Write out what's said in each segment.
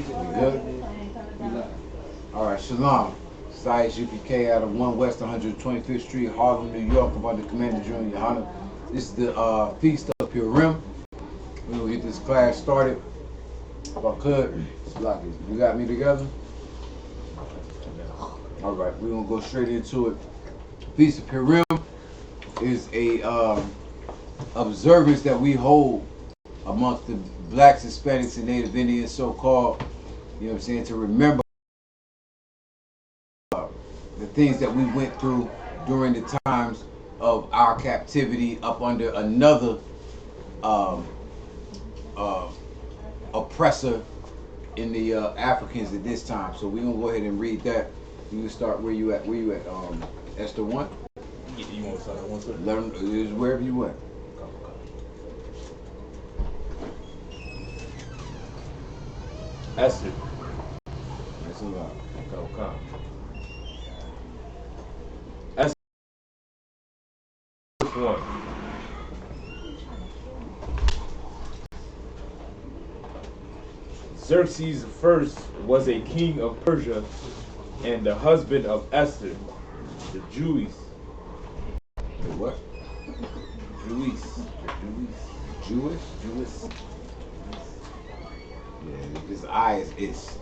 Good? Alright, Shalom. Isupk out of 1 West 125th Street, Harlem, New York, about the Commander Junior Yohana. This is the Feast of Purim. We're going to get this class started. If I could, you got me together? Alright, we're going to go straight into it. Feast of Purim is a observance that we hold amongst the blacks, Hispanics, and Native Indians, so-called, you know what I'm saying, to remember the things that we went through during the times of our captivity up under another oppressor in the Africans at this time. So we're gonna go ahead and read that. You can start where you at. Where you at? Esther 1. Yeah, you want to start at 1, sir? Let them, is wherever you at. Esther. That's a lot. Okay. Esther 1. Xerxes I was a king of Persia and the husband of Esther, the Jewess. The what? Jewess. Jewish? Jewess. Yeah, this I is is.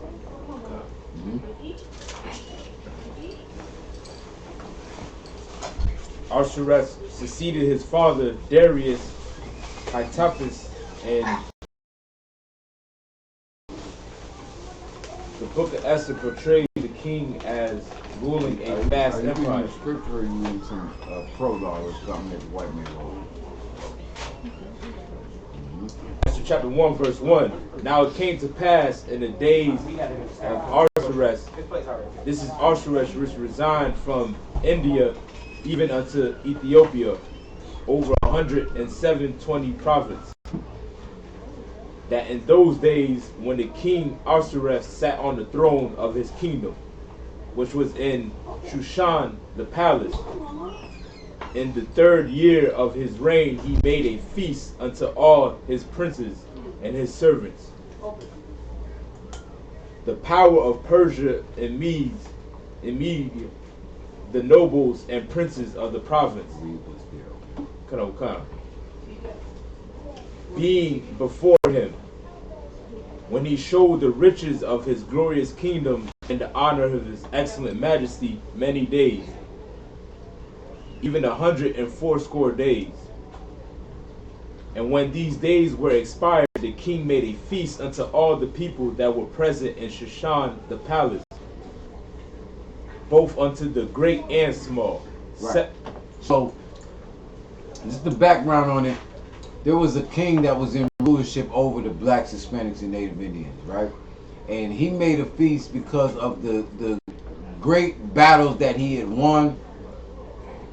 Ahasuerus succeeded his father Darius, Hytopus, and the book of Esther portrays the king as ruling a vast Are you empire. reading the scripture or you reading some prologue or something that the white man wrote? Esther chapter 1 verse 1. Now it came to pass in the days of Ahasuerus. This is Ahasuerus which resigned from India even unto Ethiopia, over 107 provinces. That in those days when the king Ahasuerus sat on the throne of his kingdom, which was in Shushan the palace, in the 3rd year of his reign, he made a feast unto all his princes and his servants. The power of Persia and Media, the nobles and princes of the province, being before him, when he showed the riches of his glorious kingdom and the honor of his excellent majesty many days, even 180 days. And when these days were expired, the king made a feast unto all the people that were present in Shushan the palace, both unto the great and small. Right. So, just the background on it. There was a king that was in rulership over the blacks, Hispanics, and Native Indians, right? And he made a feast because of the great battles that he had won.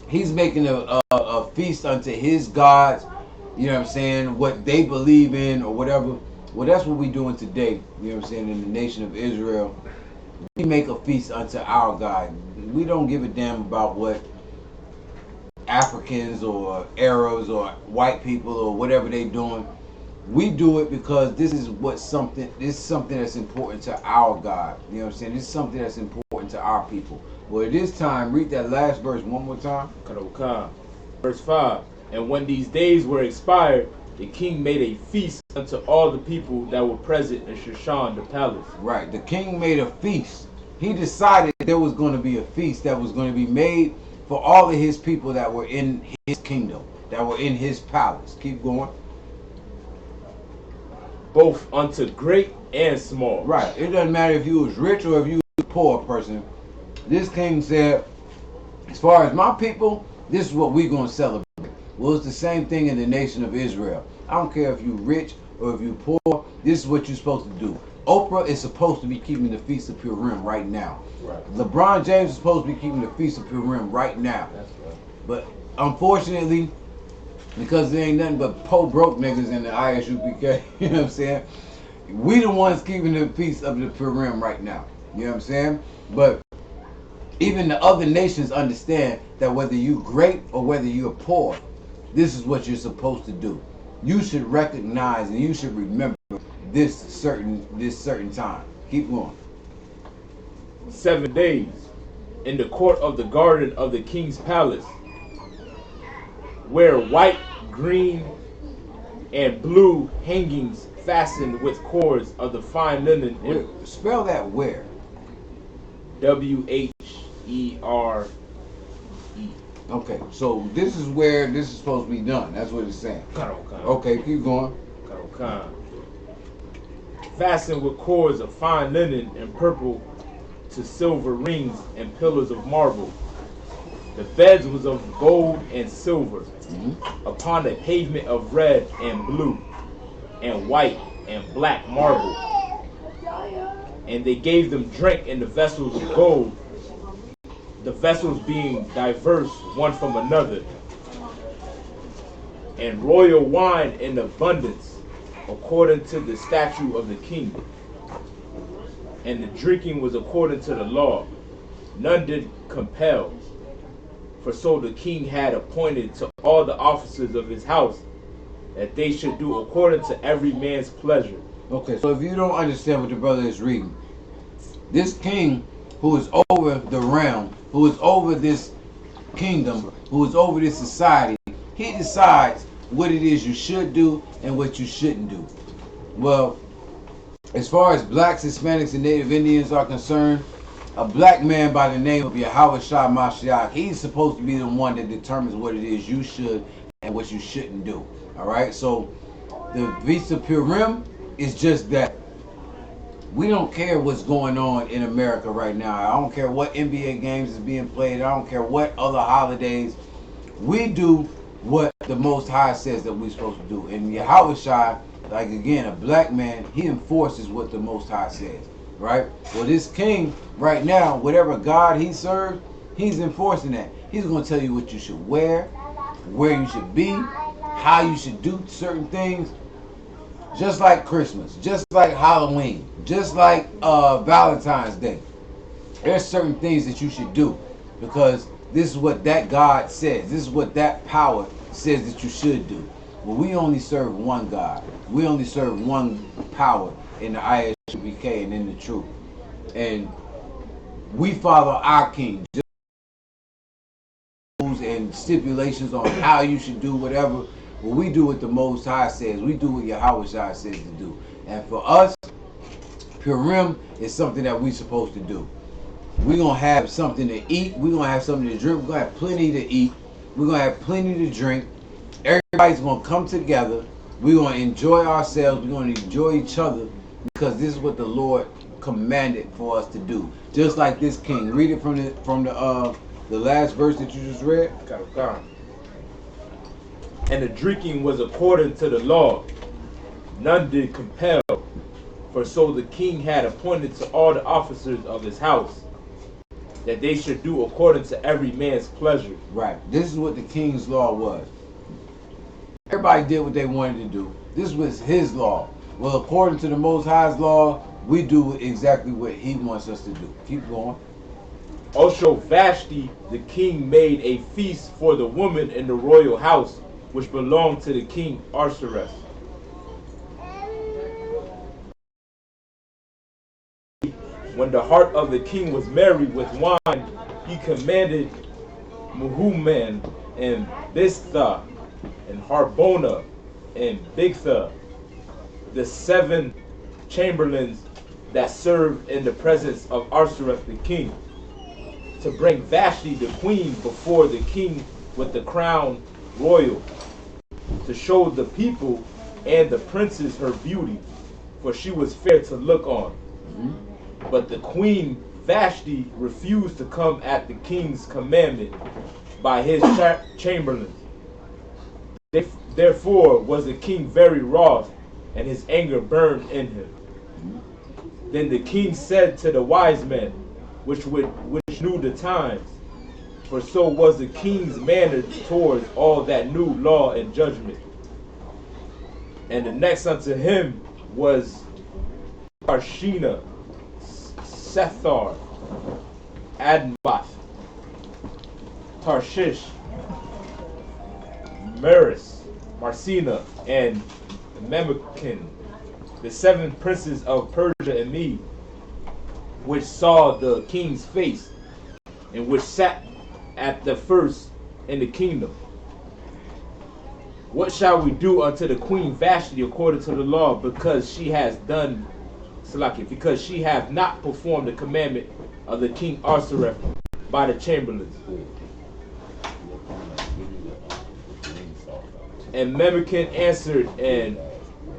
He's making a feast unto his gods, you know what I'm saying, what they believe in or whatever. Well, that's what we're doing today, you know what I'm saying, in the nation of Israel. We make a feast unto our God. We don't give a damn about what Africans or Arabs or white people or whatever they doing. We do it because this is something that's important to our God. You know what I'm saying? This is something that's important to our people. Well, at this time, read that last verse one more time. Verse 5. And when these days were expired, the king made a feast unto all the people that were present in Shushan the palace. Right. The king made a feast. He decided there was going to be a feast that was going to be made for all of his people that were in his kingdom, that were in his palace. Keep going. Both unto great and small. Right. It doesn't matter if you was rich or if you was a poor person. This king said, as far as my people, this is what we're going to celebrate. Well, it's the same thing in the nation of Israel. I don't care if you're rich or if you're poor. This is what you're supposed to do. Oprah is supposed to be keeping the Feast of Purim right now. Right. LeBron James is supposed to be keeping the Feast of Purim right now. That's right. But unfortunately, because there ain't nothing but broke niggas in the Isupk, you know what I'm saying? We the ones keeping the Feast of the Purim right now. You know what I'm saying? But even the other nations understand that whether you great or whether you're poor, this is what you're supposed to do. You should recognize and you should remember this certain time. Keep going. 7 days in the court of the garden of the king's palace, where white, green, and blue hangings fastened with cords of the fine linen. Spell that where. Where. Okay, so this is where this is supposed to be done. That's what it's saying. Okay, keep going. Fastened with cords of fine linen and purple to silver rings and pillars of marble. The beds was of gold and silver, upon a pavement of red and blue and white and black marble. And they gave them drink in the vessels of gold, the vessels being diverse one from another, and royal wine in abundance, according to the statute of the king. And the drinking was according to the law. None did compel, for so the king had appointed to all the officers of his house, that they should do according to every man's pleasure. Okay, so if you don't understand what the brother is reading, this king who is over the realm, who is over this kingdom, who is over this society, he decides what it is you should do and what you shouldn't do. Well, as far as blacks, Hispanics, and Native Indians are concerned, a black man by the name of Yahweh Shah Mashiach, he's supposed to be the one that determines what it is you should and what you shouldn't do. Alright, so the Isupk Purim is just that. We don't care what's going on in America right now. I don't care what NBA games is being played. I don't care what other holidays. We do what the Most High says that we're supposed to do. And Yahweh Shai, like again, a black man, he enforces what the Most High says, right? Well, this king right now, whatever God he serves, he's enforcing that. He's going to tell you what you should wear, where you should be, how you should do certain things. Just like Christmas, just like Halloween, just like Valentine's Day. There's certain things that you should do because this is what that God says. This is what that power says that you should do. Well, we only serve one God. We only serve one power in the ISUPK and in the truth. And we follow our king. Just rules and stipulations on how you should do whatever. Well, we do what the Most High says. We do what Yahweh Shai says to do. And for us, Purim is something that we're supposed to do. We're going to have something to eat. We're going to have something to drink. We're going to have plenty to eat. We're going to have plenty to drink. Everybody's going to come together. We're going to enjoy ourselves. We're going to enjoy each other because this is what the Lord commanded for us to do. Just like this king. Read it from the last verse that you just read. And the drinking was according to the law. None did compel, for so the king had appointed to all the officers of his house, that they should do according to every man's pleasure. Right. This is what the king's law was. Everybody did what they wanted to do. This was his law. Well, according to the Most High's law, we do exactly what he wants us to do. Keep going. Also Vashti the king made a feast for the woman in the royal house, which belonged to the king Ahasuerus. When the heart of the king was merry with wine, he commanded Mehuman and Biztha and Harbona and Bigtha, the 7 chamberlains that served in the presence of Ahasuerus the king, to bring Vashti the queen before the king with the crown royal, to show the people and the princes her beauty, for she was fair to look on. But the queen Vashti refused to come at the king's commandment by his chamberlains. Therefore was the king very wroth, and his anger burned in him. Then the king said to the wise men, which knew the times, for so was the king's manner towards all that knew law and judgment. And the next unto him was Tarshina, Sethar, Adbath, Tarshish, Maris, Marcina, and Memucan, the 7 princes of Persia and Mede, which saw the king's face, and which sat at the first in the kingdom. What shall we do unto the queen Vashti according to the law, because she has done, because she hath not performed the commandment of the king Ahasuerus by the chamberlains? And Memucan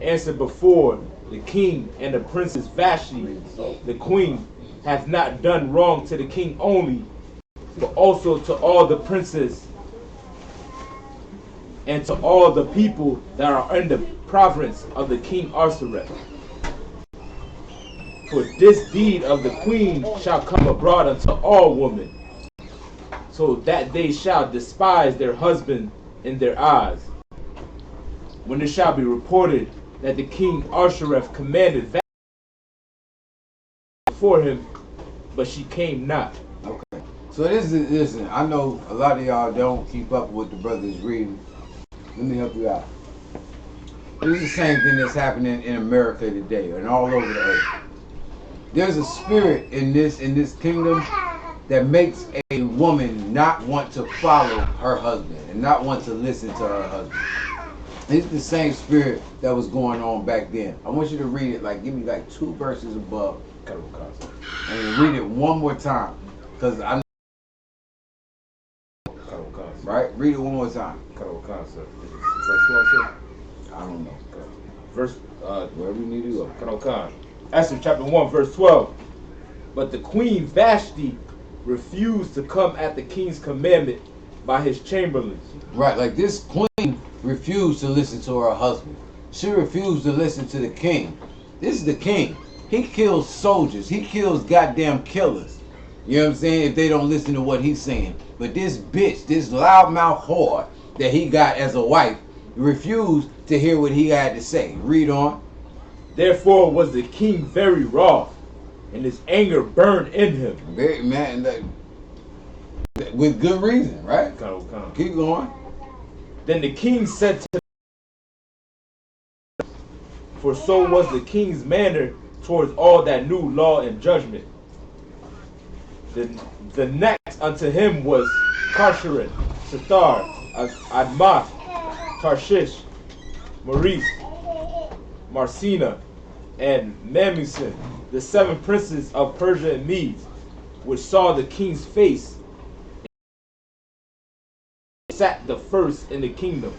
answered before the king and the princess Vashti, the queen, hath not done wrong to the king only, but also to all the princes and to all the people that are in the province of the king Ahasuerus. For this deed of the queen shall come abroad unto all women, so that they shall despise their husband in their eyes. When it shall be reported that the king Ahasuerus commanded Vashti before him, but she came not. Okay. So listen, I know a lot of y'all don't keep up with the brothers reading. Let me help you out. This is the same thing that's happening in America today and all over the earth. There's a spirit in this kingdom that makes a woman not want to follow her husband and not want to listen to her husband. It's the same spirit that was going on back then. I want you to read it, give me 2 verses above, and read it one more time, because I know. Right? Read it one more time. I don't know. Verse, wherever you need to go. Esther chapter 1, verse 12. But the queen Vashti refused to come at the king's commandment by his chamberlains. Right, like this queen refused to listen to her husband. She refused to listen to the king. This is the king. He kills soldiers. He kills goddamn killers. You know what I'm saying? If they don't listen to what he's saying. But this bitch, this loudmouth whore that he got as a wife, refused to hear what he had to say. Read on. Therefore was the king very wroth, and his anger burned in him. Very man, with good reason, right? Keep going. Then the king said to, for so was the king's manner towards all that knew law and judgment. The next unto him was Karsharin, Sethar, Admath, Tarshish, Maurice, Marcina, and Memucan, the 7 princes of Persia and Medes, which saw the king's face, and sat the first in the kingdom.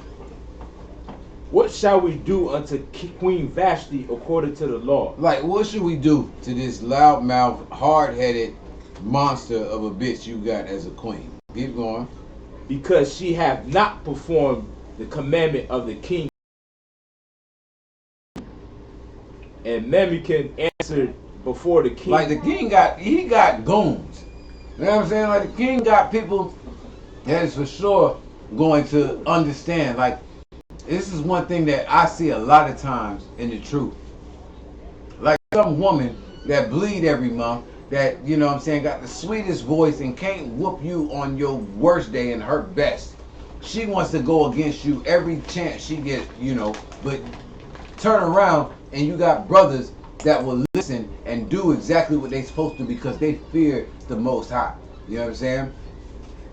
What shall we do unto Queen Vashti according to the law? What should we do to this loudmouth, hard-headed monster of a bitch you got as a queen? Keep going. Because she hath not performed the commandment of the king. And Memucan answered before the king. The king got goons. You know what I'm saying? The king got people that is for sure going to understand. This is one thing that I see a lot of times in the truth. Some woman that bleed every month, that, you know what I'm saying, got the sweetest voice and can't whoop you on your worst day and her best. She wants to go against you every chance she gets, but turn around and you got brothers that will listen and do exactly what they're supposed to because they fear the Most High. You know what I'm saying?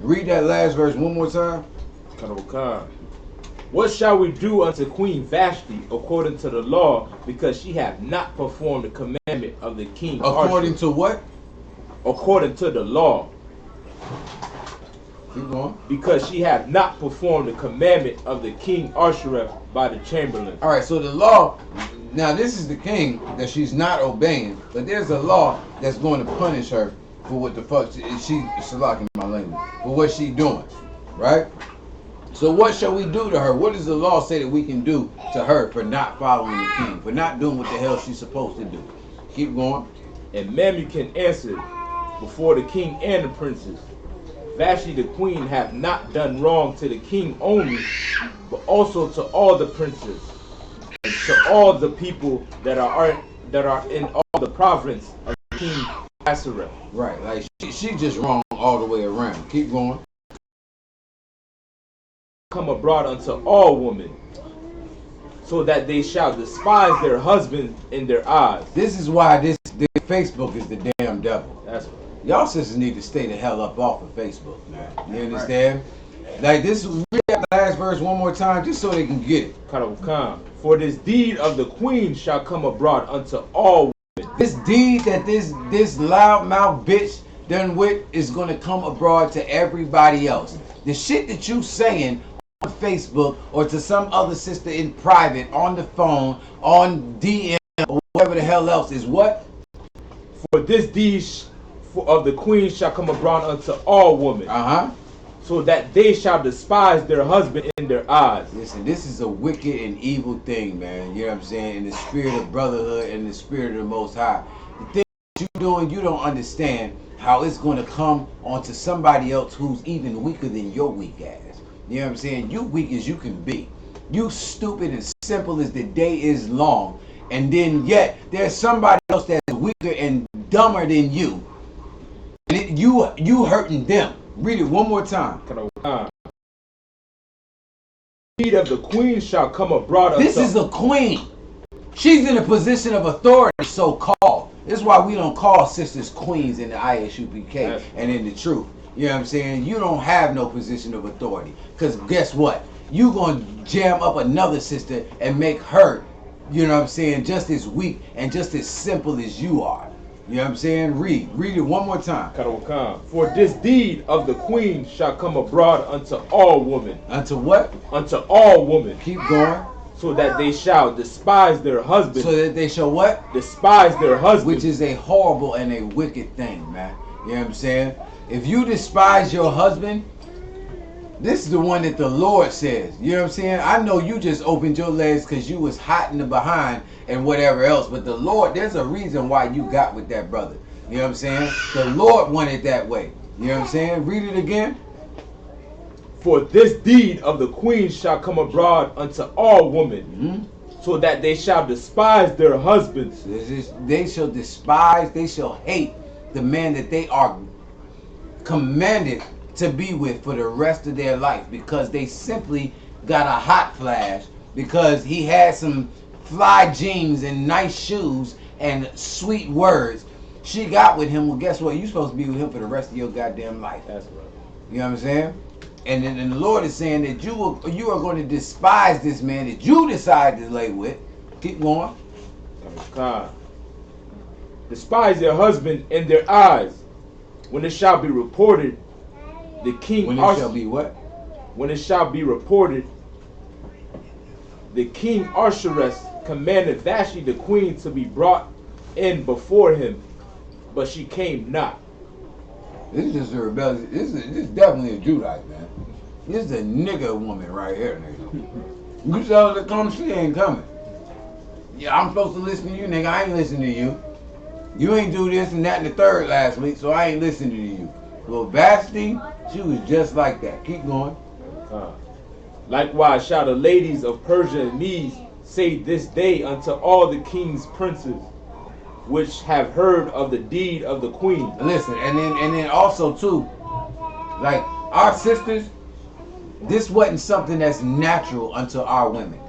Read that last verse one more time. What shall we do unto Queen Vashti according to the law, because she hath not performed the commandment of the king? According to what? According to the law. Keep going. Because she hath not performed the commandment of the king Ahasuerus by the chamberlain. All right, so the law, now this is the king that she's not obeying, but there's a law that's going to punish her for what the fuck she's locking my language, for what she doing, right? So what shall we do to her? What does the law say that we can do to her for not following the king, for not doing what the hell she's supposed to do? Keep going. And Memucan answered before the king and the princes, Vashti the queen hath not done wrong to the king only, but also to all the princes, and to all the people that are in all the province of King Ahasuerus. Right, she just wrong all the way around. Keep going. Come abroad unto all women, so that they shall despise their husband in their eyes. This is why this Facebook is the damn devil. That's right. Y'all sisters need to stay the hell up off of Facebook, man. You understand? Like this, read the last verse one more time, just so they can get it. For this deed of the queen shall come abroad unto all women. This deed that this loudmouth bitch done with is gonna come abroad to everybody else. The shit that you saying on Facebook or to some other sister in private, on the phone, on DM, or whatever the hell else is what? For this deed of the queen shall come abroad unto all women. So that they shall despise their husband in their eyes. Listen, this is a wicked and evil thing, man. You know what I'm saying? In the spirit of brotherhood and the spirit of the Most High. The thing that you're doing, you don't understand how it's going to come onto somebody else who's even weaker than your weak ass. You know what I'm saying? You weak as you can be. You stupid and simple as the day is long. And then yet, there's somebody else that's weaker and dumber than you. And you hurting them. Read it one more time. The deed of the queen shall come abroad. This is a queen. She's in a position of authority, so called. This is why we don't call sisters queens in the Isupk and in the truth. You know what I'm saying? You don't have no position of authority. Because guess what? You going to jam up another sister and make her, you know what I'm saying, just as weak and just as simple as you are. You know what I'm saying? Read it one more time. For this deed of the queen shall come abroad unto all women. Unto what? Unto all women. Keep going. So that they shall despise their husband. So that they shall what? Despise their husband. Which is a horrible and a wicked thing, man. You know what I'm saying? If you despise your husband, this is the one that the Lord says. You know what I'm saying? I know you just opened your legs because you was hot in the behind and whatever else. But the Lord, there's a reason why you got with that brother. You know what I'm saying? The Lord wanted that way. You know what I'm saying? Read it again. For this deed of the queen shall come abroad unto all women, so that they shall despise their husbands. They shall despise, they shall hate the man that they are commanded to be with for the rest of their life, because they simply got a hot flash because he had some fly jeans and nice shoes and sweet words. She got with him. Well, guess what? You're supposed to be with him for the rest of your goddamn life. That's right. You know what I'm saying? And then the Lord is saying that you are going to despise this man that you decide to lay with. Keep going. God. Despise their husband in their eyes, when it shall be reported, the king. When it shall be what? When it shall be reported, the king Ahasuerus commanded Vashti the queen to be brought in before him, but she came not. This is just a rebellious. This is definitely a Judite, man. This is a nigga woman right here, nigga. You tell her to come, she ain't coming. Yeah, I'm supposed to listen to you, nigga. I ain't listening to you. You ain't do this and that and the third last week, so I ain't listening to you. Well, Vashti, she was just like that. Keep going. Likewise shall the ladies of Persia and Medes say this day unto all the king's princes, which have heard of the deed of the queen. Listen, and then also too, like our sisters, this wasn't something that's natural unto our women.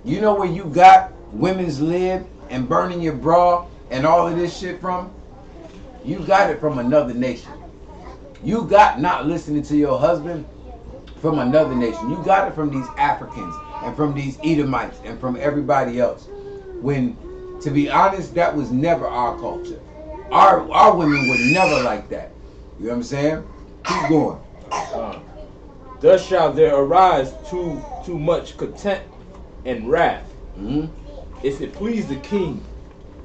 You know where you got women's lib and burning your bra and all of this shit from? You got it from another nation. You got not listening to your husband from another nation. You got it from these Africans and from these Edomites and from everybody else. When, to be honest, that was never our culture. Our women were never like that. You know what I'm saying? Keep going. Thus shall there arise too much content and wrath. If it please the king,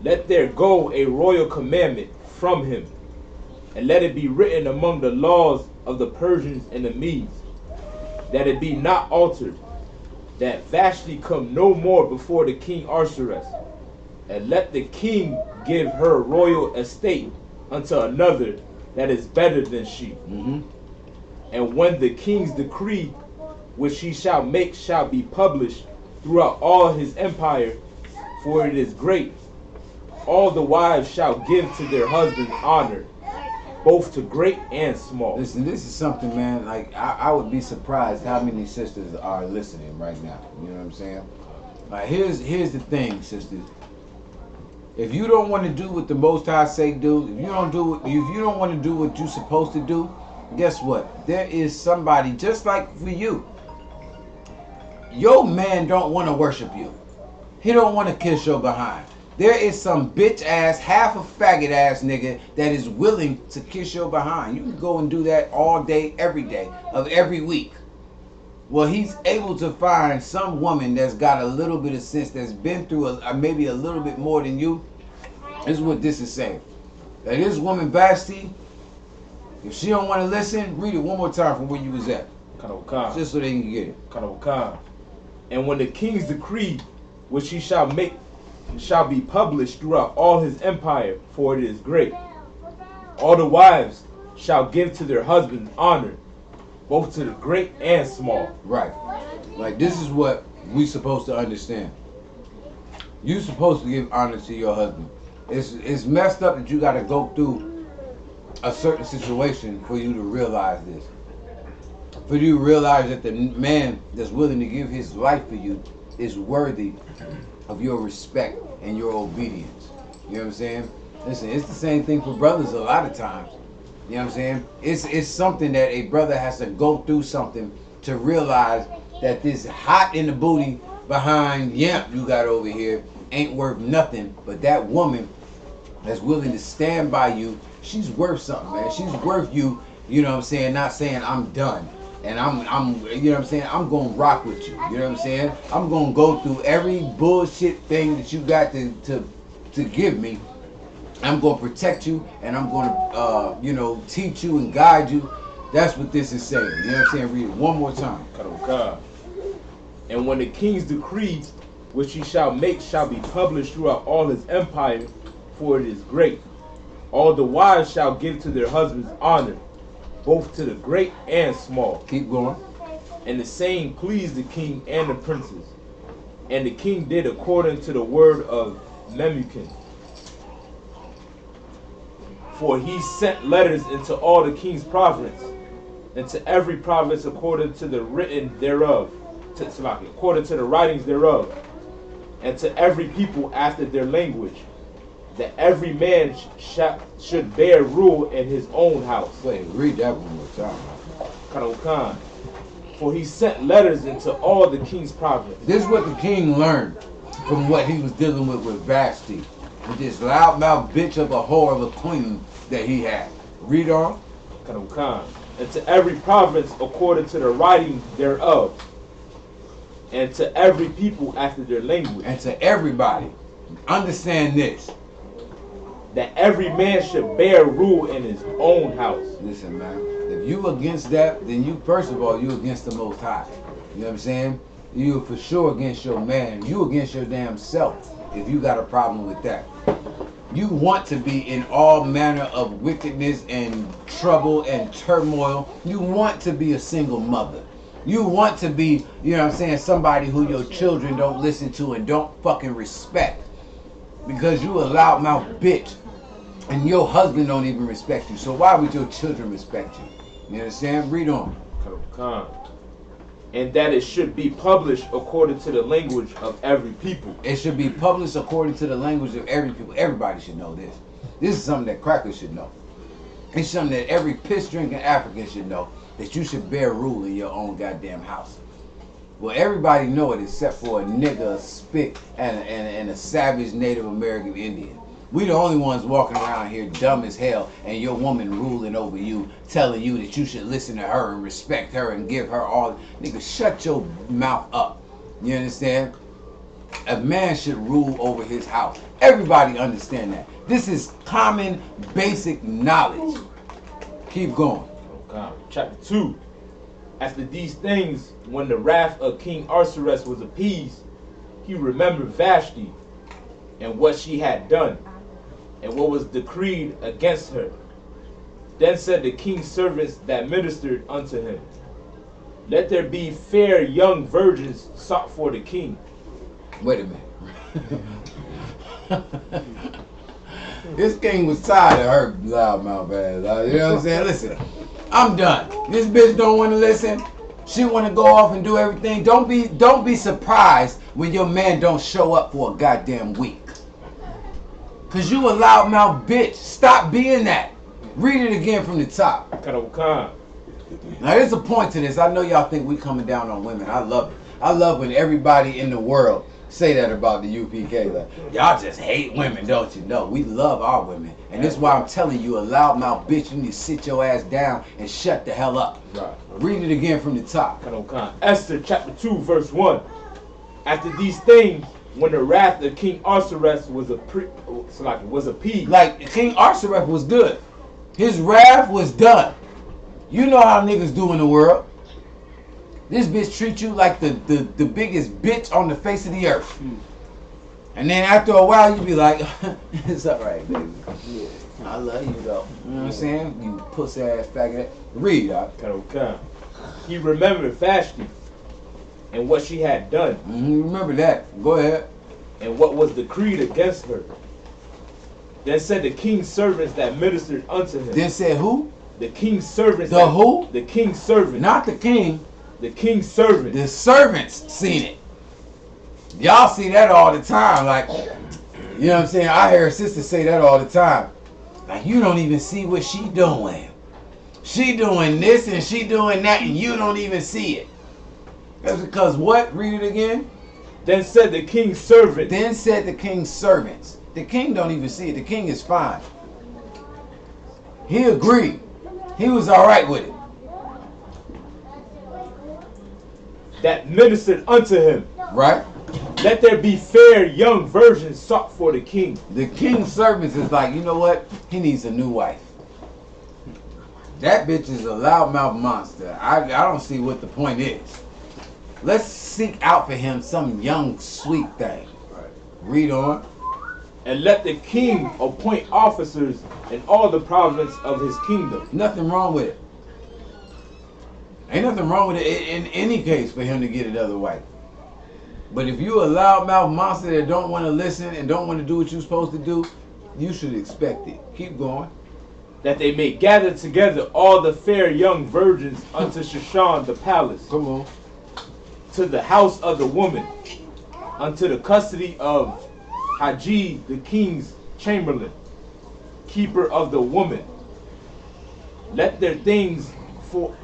let there go a royal commandment from him, and let it be written among the laws of the Persians and the Medes, that it be not altered, that Vashti come no more before the king Ahasuerus, and let the king give her royal estate unto another that is better than she. And when the king's decree, which he shall make, shall be published throughout all his empire, for it is great, all the wives shall give to their husbands honor, both to great and small. Listen, this is something, man, like I would be surprised how many sisters are listening right now. You know what I'm saying? Here's the thing, sisters. If you don't want to do what the Most High say do, if you don't want to do what you're supposed to do, guess what? There is somebody just like for you. Your man don't want to worship you. He don't want to kiss your behind. There is some bitch ass, half a faggot ass nigga that is willing to kiss your behind. You can go and do that all day, every day of every week. Well, he's able to find some woman that's got a little bit of sense, that's been through maybe a little bit more than you. This is what this is saying. That this woman Vashti, if she don't want to listen, read it one more time from where you was at. Just so they can get it. And when the king's decree, which he shall make, shall be published throughout all his empire, for it is great. All the wives shall give to their husbands honor, both to the great and small. Right. Like, this is what we supposed to understand. You supposed to give honor to your husband. It's messed up that you got to go through a certain situation for you to realize this. For you to realize that the man that's willing to give his life for you is worthy of your respect and your obedience. You know what I'm saying? Listen, it's the same thing for brothers a lot of times. You know what I'm saying? It's something that a brother has to go through something to realize that this hot in the booty behind yamp you got over here ain't worth nothing, but that woman that's willing to stand by you, she's worth something, man. She's worth you, you know what I'm saying, not saying I'm done. And I'm you know what I'm saying, I'm gonna rock with you. You know what I'm saying? I'm gonna go through every bullshit thing that you got to give me. I'm gonna protect you, and I'm gonna you know, teach you and guide you. That's what this is saying. You know what I'm saying? Read it one more time. And when the king's decree, which he shall make, shall be published throughout all his empire, for it is great. All the wives shall give to their husbands honor, both to the great and small. Keep going. And the saying pleased the king and the princes. And the king did according to the word of Memucan. For he sent letters into all the king's province, and to every province according to the written thereof, according to the writings thereof, and to every people after their language, that every man should bear rule in his own house. Wait, read that one more time. For he sent letters into all the king's province. This is what the king learned from what he was dealing with Vashti, with this loudmouth bitch of a whore of a queen that he had. Read on. And to every province according to the writing thereof, and to every people after their language. And to everybody, understand this, that every man should bear rule in his own house. Listen, man, if you against that, then you, first of all, you against the Most High. You know what I'm saying? You for sure against your man. You against your damn self if you got a problem with that. You want to be in all manner of wickedness and trouble and turmoil. You want to be a single mother. You want to be, you know what I'm saying, somebody who your children don't listen to and don't fucking respect. Because you a loudmouth bitch. And your husband don't even respect you. So why would your children respect you? You understand? Read on. And that it should be published according to the language of every people. It should be published according to the language of every people. Everybody should know this. This is something that crackers should know. It's something that every piss-drinking African should know. That you should bear rule in your own goddamn house. Well, everybody know it except for a nigga, a spick, and a savage Native American Indian. We the only ones walking around here dumb as hell, and your woman ruling over you, telling you that you should listen to her and respect her and give her all. Nigga, shut your mouth up. You understand? A man should rule over his house. Everybody understand that. This is common, basic knowledge. Keep going. Chapter 2. After these things, when the wrath of King Ahasuerus was appeased, he remembered Vashti and what she had done, and what was decreed against her. Then said the king's servants that ministered unto him, let there be fair young virgins sought for the king. Wait a minute. This king was tired of her loudmouth ass. You know what I'm saying? Listen, I'm done. This bitch don't want to listen. She want to go off and do everything. Don't be surprised when your man don't show up for a goddamn week? Cause you a loudmouth bitch. Stop being that. Read it again from the top. Now there's a point to this. I know y'all think we coming down on women. I love it. I love when everybody in the world say that about the UPK. Like, y'all just hate women, don't you? No, we love our women. And this is why I'm telling you, a loudmouth bitch, you need to sit your ass down and shut the hell up. Right. Read it again from the top. Esther chapter 2 verse 1. After these things, when the wrath of King Ahasuerus was appeased. Like, King Ahasuerus was good. His wrath was done. You know how niggas do in the world. This bitch treat you like the biggest bitch on the face of the earth. And then after a while, you be like, it's alright, baby. Yeah. I love you, though. You know what I'm saying? You pussy ass faggot. Read, dog. He remembered Vashti and what she had done. Remember that. Go ahead. And what was decreed against her. Then said the king's servants that ministered unto him. Then said who? The king's servants. The who? The king's servants. Not the king. The king's servants. The servants seen it. Y'all see that all the time. Like, you know what I'm saying? I hear her sister say that all the time. Like, you don't even see what she doing. She doing this and she doing that and you don't even see it. That's because what? Read it again. Then said the king's servants. Then said the king's servants. The king don't even see it. The king is fine. He agreed. He was all right with it. That ministered unto him. Right? Let there be fair young virgins sought for the king. The king's servants is like, you know what? He needs a new wife. That bitch is a loudmouth monster. I don't see what the point is. Let's seek out for him some young, sweet thing. Right. Read on. And let the king appoint officers in all the province of his kingdom. Nothing wrong with it. Ain't nothing wrong with it in any case for him to get another wife. But if you a loudmouth monster that don't want to listen and don't want to do what you're supposed to do, you should expect it. Keep going. That they may gather together all the fair young virgins unto Shushan the palace. Come on. To the house of the woman, unto the custody of Haji the king's chamberlain, keeper of the woman. Let their things for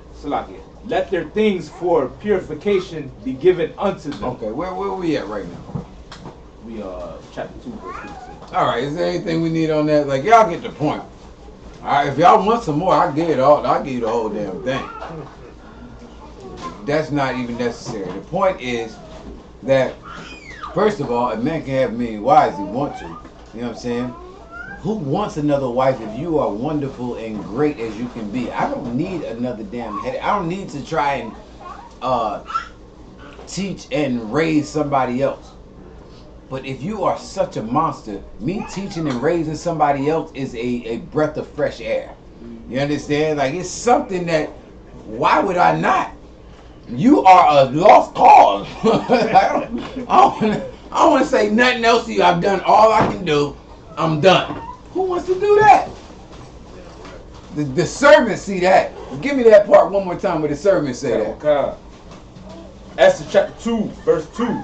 purification be given unto them. Okay, where we at right now? We chapter 2 verse 6. Alright, is there anything we need on that? Like, y'all get the point. Alright, if y'all want some more, I'll give it all. I'll give you the whole damn thing. That's not even necessary. The point is that, first of all, a man can have many wives he wants to. You know what I'm saying? Who wants another wife if you are wonderful and great as you can be? I don't need another damn headache. I don't need to try and teach and raise somebody else. But if you are such a monster, me teaching and raising somebody else is a breath of fresh air. You understand? Like, it's something that, why would I not? You are a lost cause. I don't want to say nothing else to you. I've done all I can do. I'm done. Who wants to do that? The servants see that. Give me that part one more time where the servants say that. Okay. Esther chapter 2 verse 2.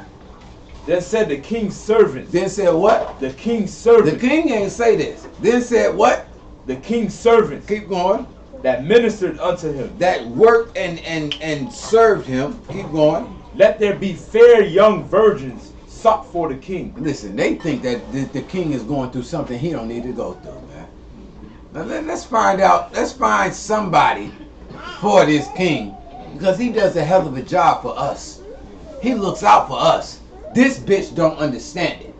Then said the king's servants. Then said what? The king's servants. The king ain't say this. Then said what? The king's servants. Keep going. That ministered unto him. That worked and served him. Keep going. Let there be fair young virgins sought for the king. Listen, they think that the king is going through something he don't need to go through, man. Now let's find out. Let's find somebody for this king, because he does a hell of a job for us. He looks out for us. This bitch don't understand it.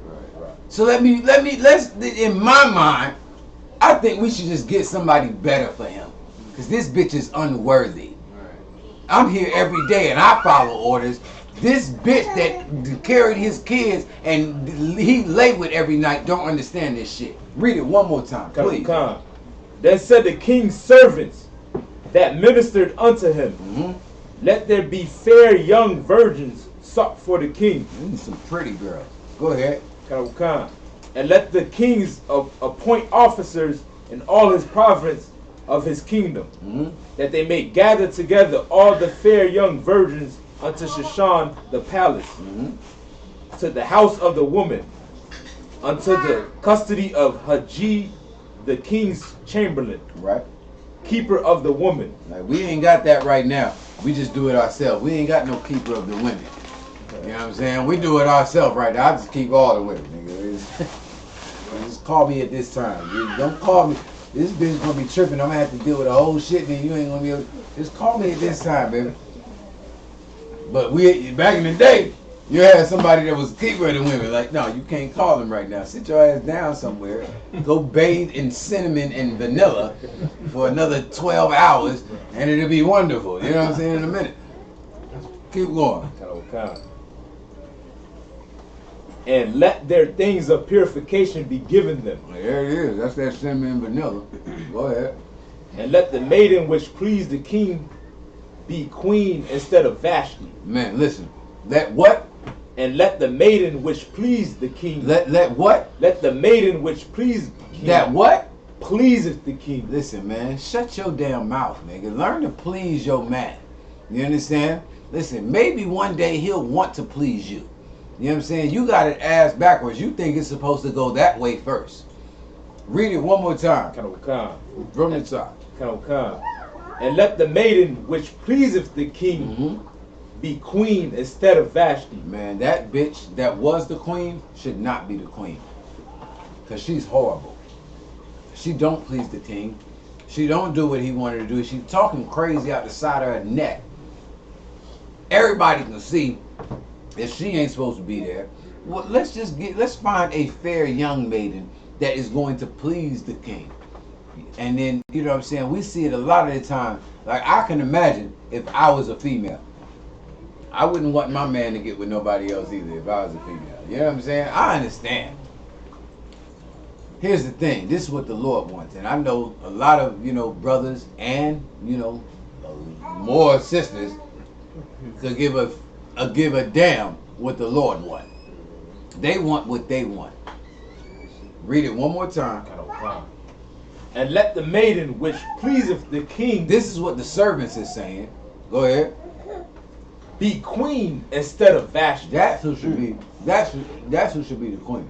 So let's in my mind, I think we should just get somebody better for him, because this bitch is unworthy. I'm here every day and I follow orders. This bitch that carried his kids and he lay with every night don't understand this shit. Read it one more time, please. Then said the king's servants that ministered unto him, let there be fair young virgins sought for the king. Some pretty girls. Go ahead. And let the kings appoint officers in all his province of his kingdom, that they may gather together all the fair young virgins unto Shushan the palace. unto the house of the woman, unto the custody of Haji, the king's chamberlain, Right. keeper of the woman. Like, we ain't got that right now. We just do it ourselves. We ain't got no keeper of the women. You know what I'm saying? We do it ourselves right now. I just keep all the women, nigga. Just call me at this time. You don't call me. This bitch gonna be tripping. I'm gonna have to deal with the whole shit, and you ain't gonna be able. Just call me at this time, baby. But back in the day, you had somebody that was a keeper of the women. Like, no, you can't call them right now. Sit your ass down somewhere. Go bathe in cinnamon and vanilla for another 12 hours, and it'll be wonderful. You know what I'm saying? In a minute. Keep going. And let their things of purification be given them. There it is. That's that cinnamon and vanilla. Go ahead. And let the maiden which pleased the king be queen instead of Vashti. Man, listen. Let what? And let the maiden which pleased the king. Let what? Let the maiden which pleased the king. That what? Pleaseth the king. Listen, man. Shut your damn mouth, nigga. Learn to please your man. You understand? Listen, maybe one day he'll want to please you. You know what I'm saying? You got it ass backwards. You think it's supposed to go that way first. Read it one more time. From the top. And let the maiden which pleaseth the king be queen instead of Vashti. Man, that bitch that was the queen should not be the queen. Because she's horrible. She don't please the king. She don't do what he wanted to do. She's talking crazy out the side of her neck. Everybody can see if she ain't supposed to be there. Well, let's find a fair young maiden that is going to please the king. And then, you know what I'm saying, we see it a lot of the time. Like, I can imagine if I was a female. I wouldn't want my man to get with nobody else either if I was a female. You know what I'm saying? I understand. Here's the thing. This is what the Lord wants. And I know a lot of, brothers and, more sisters could give a damn what the Lord wants. They want what they want. Read it one more time. And let the maiden which pleaseth the king. This is what the servants is saying. Go ahead. Be queen instead of Vashti. That's who should be. That's who should be the queen.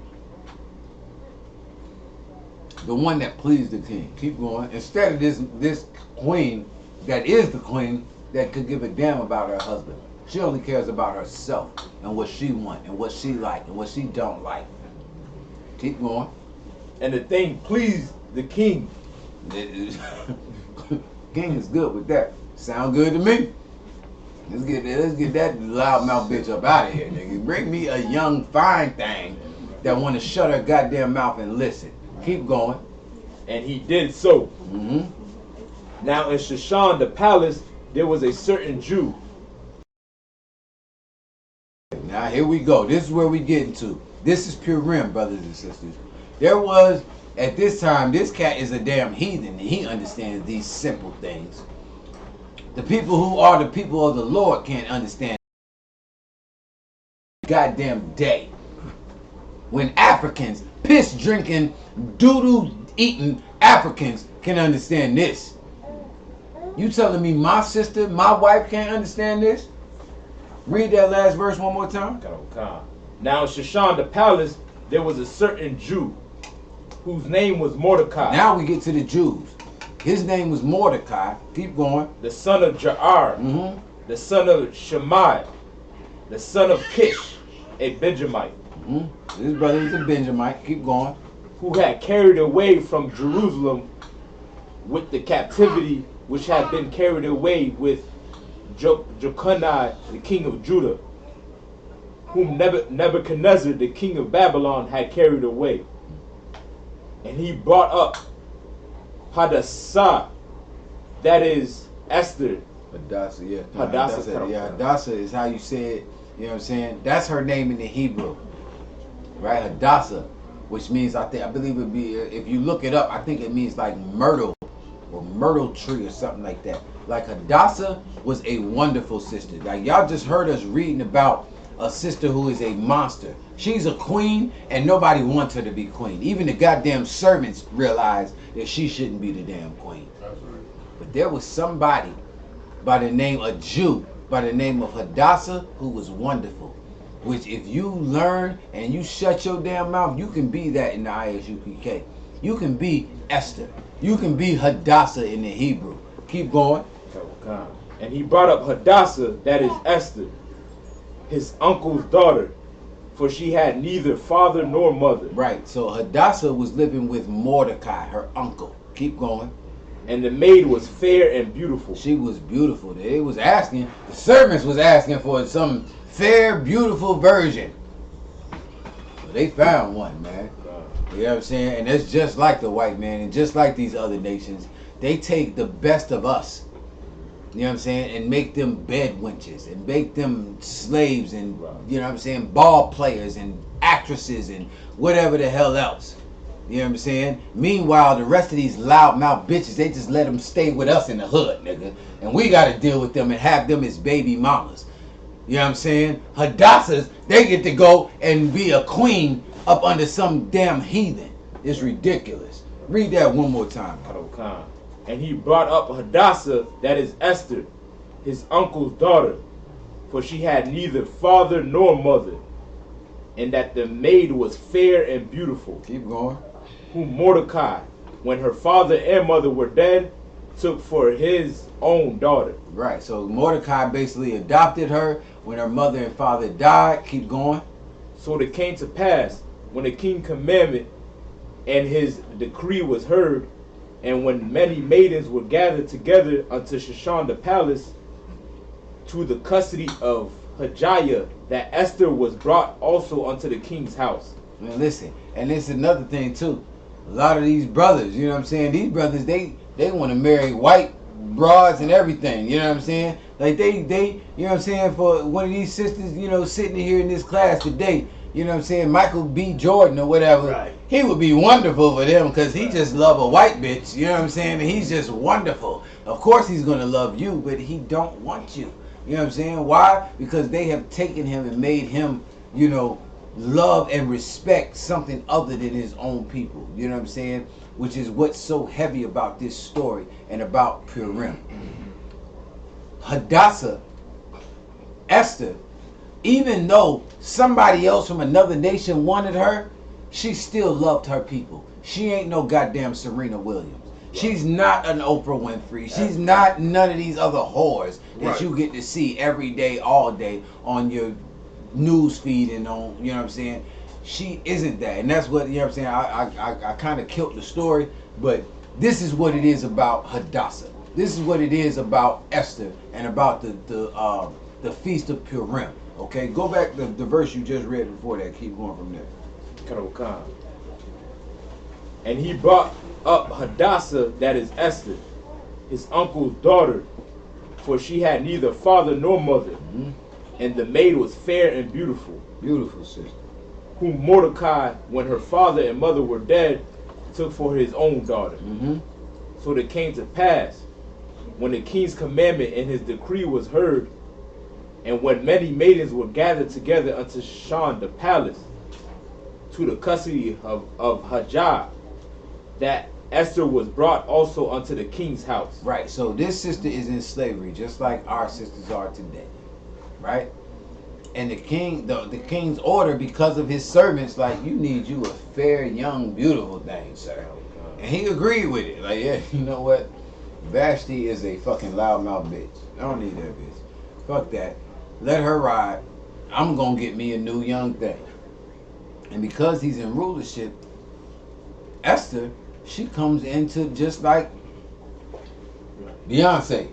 The one that pleased the king. Keep going. Instead of this queen that is the queen that could give a damn about her husband. She only cares about herself and what she wants and what she like and what she don't like. Keep going. And the thing pleased the king. King is good with that. Sound good to me. Let's get that loudmouth bitch up out of here, nigga. Bring me a young fine thing that want to shut her goddamn mouth and listen. Keep going. And he did so. Now in Shushan the palace there was a certain Jew. Now here we go. This is where we get into. This is Purim, brothers and sisters. There was, at this time, this cat is a damn heathen, and he understands these simple things. The people who are the people of the Lord can't understand goddamn day. When Africans, piss drinking, doo-doo eating Africans can understand this. You telling me my sister, my wife can't understand this? Read that last verse one more time. Now in Shushan the palace there was a certain Jew whose name was Mordecai. Now we get to the Jews. His name was Mordecai. Keep going. The son of Jair. The son of Shammai. The son of Kish, a Benjamite. His brother is a Benjamite. Keep going. Who had carried away from Jerusalem with the captivity which had been carried away with Jeconiah, the king of Judah, whom Nebuchadnezzar, the king of Babylon, had carried away. And he brought up Hadassah, that is Esther. Hadassah, yeah. Hadassah. Yeah, Hadassah is how you say it. You know what I'm saying? That's her name in the Hebrew. Right? Hadassah, which means, I believe it would be, if you look it up, I think it means like myrtle or myrtle tree or something like that. Like Hadassah was a wonderful sister. Like y'all just heard us reading about a sister who is a monster. She's a queen and nobody wants her to be queen. Even the goddamn servants realize that she shouldn't be the damn queen. But there was somebody by the name of Jew, by the name of Hadassah, who was wonderful. which if you learn and you shut your damn mouth, you can be that in the Isupk. You can be Esther. You can be Hadassah in the Hebrew. Keep going. And he brought up Hadassah, that is Esther, his uncle's daughter, for she had neither father nor mother. Right, so Hadassah was living with Mordecai, her uncle. Keep going. And the maid was fair and beautiful. She was beautiful. They was asking, the servants was asking for some fair, beautiful virgin. Well, they found one, man. You know what I'm saying? And it's just like the white man and just like these other nations. They take the best of us, you know what I'm saying, and make them bed wenches and make them slaves and, you know what I'm saying, ball players and actresses and whatever the hell else. You know what I'm saying? Meanwhile, the rest of these loudmouth bitches, they just let them stay with us in the hood, nigga. And we got to deal with them and have them as baby mamas. You know what I'm saying? Hadassahs, they get to go and be a queen up under some damn heathen. It's ridiculous. Read that one more time. And he brought up Hadassah, that is Esther, his uncle's daughter, for she had neither father nor mother, and that the maid was fair and beautiful. Keep going. Whom Mordecai, when her father and mother were dead, took for his own daughter. Right, so Mordecai basically adopted her when her mother and father died. Keep going. So it came to pass, when the king's commandment and his decree was heard, and when many maidens were gathered together unto Shushan the palace, to the custody of Hajiah, that Esther was brought also unto the king's house. And listen, and this is another thing too. A lot of these brothers, you know what I'm saying? These brothers, they want to marry white broads and everything, you know what I'm saying? Like they, you know what I'm saying? For one of these sisters, you know, sitting here in this class today, you know what I'm saying? Michael B. Jordan or whatever, right. He would be wonderful for them because he just love a white bitch, you know what I'm saying? And he's just wonderful. Of course he's going to love you, but he don't want you. You know what I'm saying? Why? Because they have taken him and made him, you know, love and respect something other than his own people. You know what I'm saying? Which is what's so heavy about this story and about Purim. Hadassah, Esther, even though somebody else from another nation wanted her, she still loved her people. She ain't no goddamn Serena Williams. She's not an Oprah Winfrey. She's not none of these other whores that you get to see every day, all day on your news feed and on, you know what I'm saying? She isn't that. And that's what, you know what I'm saying? I kind of killed the story, but this is what it is about Hadassah. This is what it is about Esther and about the Feast of Purim. Okay, go back to the verse you just read before that. Keep going from there. And he brought up Hadassah, that is Esther, his uncle's daughter, for she had neither father nor mother, and the maid was fair and beautiful. Beautiful sister. Whom Mordecai, when her father and mother were dead, took for his own daughter. So it came to pass, when the king's commandment and his decree was heard, and when many maidens were gathered together unto Shushan the palace, to the custody of Hajiah, that Esther was brought also unto the king's house. Right, so this sister is in slavery, just like our sisters are today. Right? And the king, the king's order, because of his servants, like, you need you a fair, young, beautiful thing, sir. And he agreed with it. Like, yeah, you know what? Vashti is a fucking loudmouth bitch. I don't need that bitch. Fuck that. Let her ride. I'm gonna get me a new young thing. And because he's in rulership, Esther, she comes into just like Beyonce.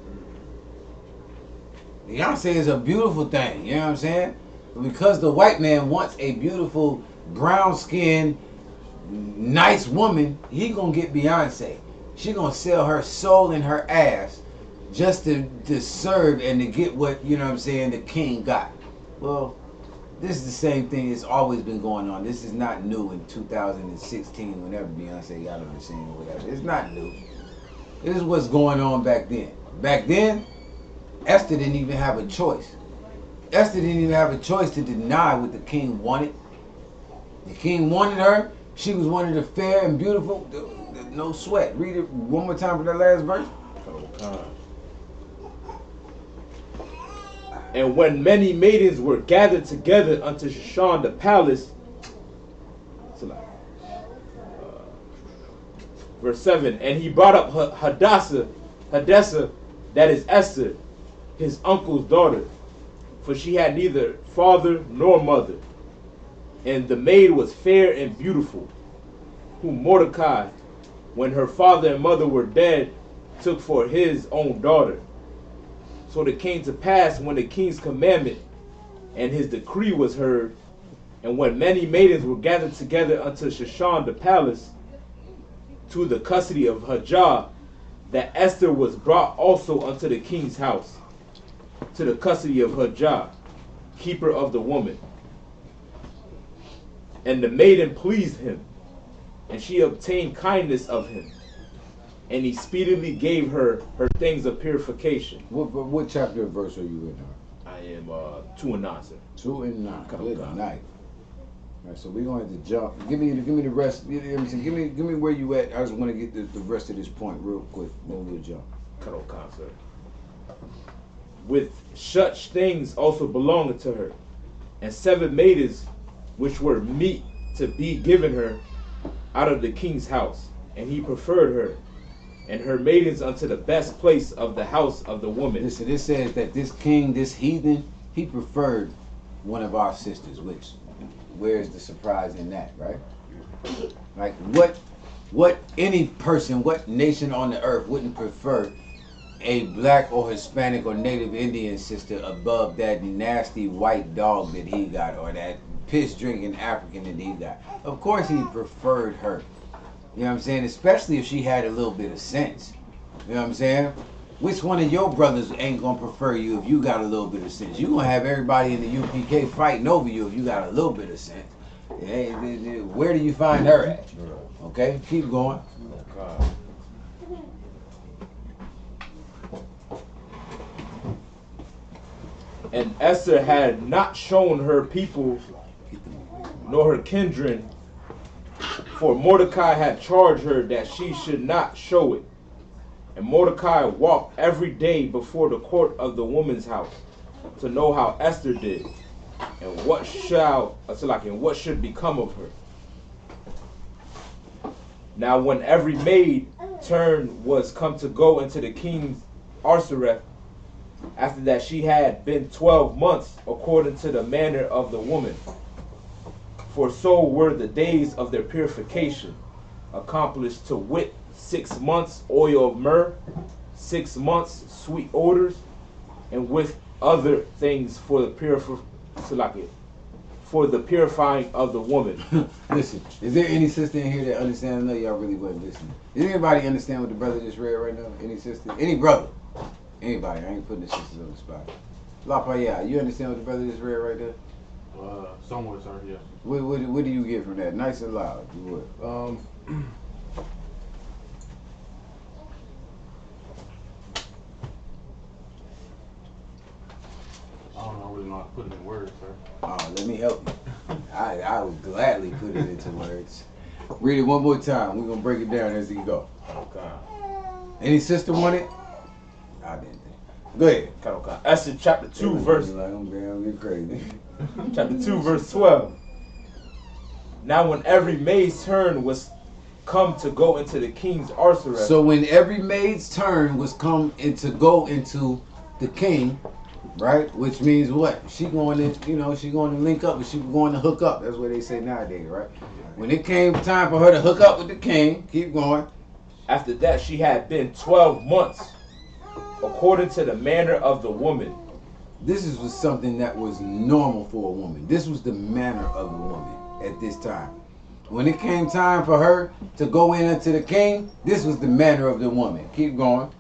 Beyonce is a beautiful thing, you know what I'm saying? But because the white man wants a beautiful, brown-skinned, nice woman, he gonna get Beyonce. She gonna sell her soul and her ass just to serve and to get what, you know what I'm saying, the king got. Well, this is the same thing that's always been going on. This is not new in 2016, whenever Beyonce got on the scene or whatever. It's not new. This is what's going on back then. Back then, Esther didn't even have a choice. Esther didn't even have a choice to deny what the king wanted. The king wanted her. She was one of the fair and beautiful. No sweat. Read it one more time for that last verse. And when many maidens were gathered together unto Shushan the palace, verse 7, and he brought up Hadassah, that is Esther, his uncle's daughter, for she had neither father nor mother. And the maid was fair and beautiful, whom Mordecai, when her father and mother were dead, took for his own daughter. So it came to pass, when the king's commandment and his decree was heard, and when many maidens were gathered together unto Shushan the palace, to the custody of Hajah, that Esther was brought also unto the king's house, to the custody of Hajah, keeper of the woman. And the maiden pleased him, and she obtained kindness of him, and he speedily gave her things of purification. What chapter and verse are you in now? I am 2 and 9, sir. 2 and 9. Good night. All right, so we're going to jump. Give me the rest. Give me where you at. I just want to get the rest of this point real quick. Then we'll jump. Cut off, sir. With such things also belonging to her, and 7 maidens which were meet to be given her out of the king's house, and he preferred her and her maidens unto the best place of the house of the woman. Listen, it says that this king, this heathen, he preferred one of our sisters, which, where's the surprise in that, right? Like, what any person, what nation on the earth wouldn't prefer a black or Hispanic or Native Indian sister above that nasty white dog that he got, or that piss drinking African that he got? Of course he preferred her. You know what I'm saying? Especially if she had a little bit of sense. You know what I'm saying? Which one of your brothers ain't gonna prefer you if you got a little bit of sense? You're gonna have everybody in the UPK fighting over you if you got a little bit of sense. Where do you find her at? Okay, keep going. And Esther had not shown her people nor her kindred, for Mordecai had charged her that she should not show it. And Mordecai walked every day before the court of the woman's house to know how Esther did, and what should become of her. Now when every maid turn was come to go into the king's Ahasuerus, after that she had been 12 months, according to the manner of the woman. For so were the days of their purification accomplished, to wit, 6 months oil of myrrh, 6 months sweet odors, and with other things for the purifying of the woman. Listen, is there any sister in here that understands? I know y'all really wasn't listening. Does anybody understand what the brother just read right now? Any sister? Any brother? Anybody? I ain't putting the sisters on the spot. Lafayette, you understand what the brother just read right there? Somewhat, sir, yes. What do you get from that? Nice and loud, if you would. I don't really know how to put it in words, sir. Oh, let me help you. I would gladly put it into words. Read it one more time. We're going to break it down as we go. Okay. Any sister want it? I didn't think. Go ahead. Okay. Esther chapter 2 verse. Like, I'm going to get crazy. Chapter 2 verse 12. Now when every maid's turn was come to go into the king's Ahasuerus. So when every maid's turn was come to go into the king, right? Which means what? She going to, she going to link up, and she going to hook up. That's what they say nowadays, right? When it came time for her to hook up with the king, keep going. After that she had been 12 months, according to the manner of the woman. This was something that was normal for a woman. This was the manner of a woman at this time. When it came time for her to go in unto the king, this was the manner of the woman. Keep going.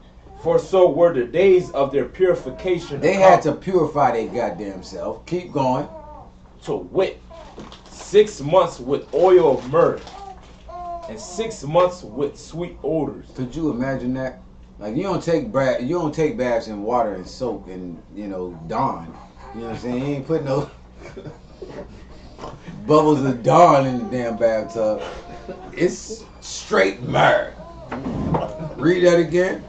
For so were the days of their purification. They had to purify their goddamn self. Keep going. To wit, 6 months with oil of myrrh, and 6 months with sweet odors. Could you imagine that? Like, you don't take baths in water and soap and Dawn. You know what I'm saying? You ain't put no bubbles of Dawn in the damn bathtub. It's straight myrrh. Read that again.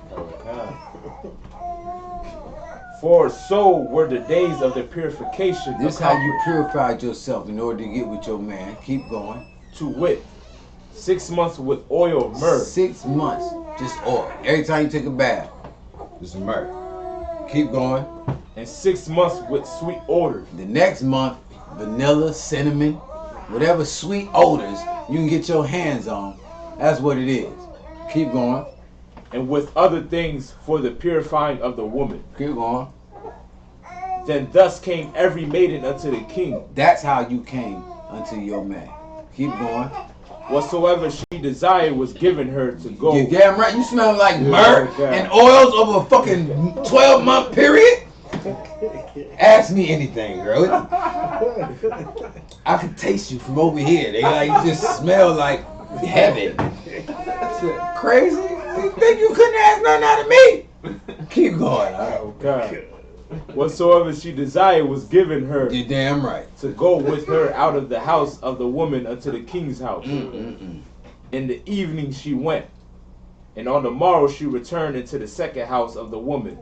For so were the days of the purification. This is how you purified yourself in order to get with your man. Keep going. To wit, 6 months with oil of myrrh. 6 months, just oil. Every time you take a bath, just myrrh. Keep going. And 6 months with sweet odors. The next month, vanilla, cinnamon, whatever sweet odors you can get your hands on. That's what it is. Keep going. And with other things for the purifying of the woman. Keep going. Then thus came every maiden unto the king. That's how you came unto your man. Keep going. Whatsoever she desired was given her to go. You damn right. You smell like myrrh and oils over a fucking 12-month period? Ask me anything, girl. I could taste you from over here. They like you just smell like heaven. Crazy? You think you couldn't ask nothing out of me? Keep going. Oh God. Whatsoever she desired was given her. You're damn right. To go with her out of the house of the woman unto the king's house. In the evening she went, and on the morrow she returned into the second house of the woman,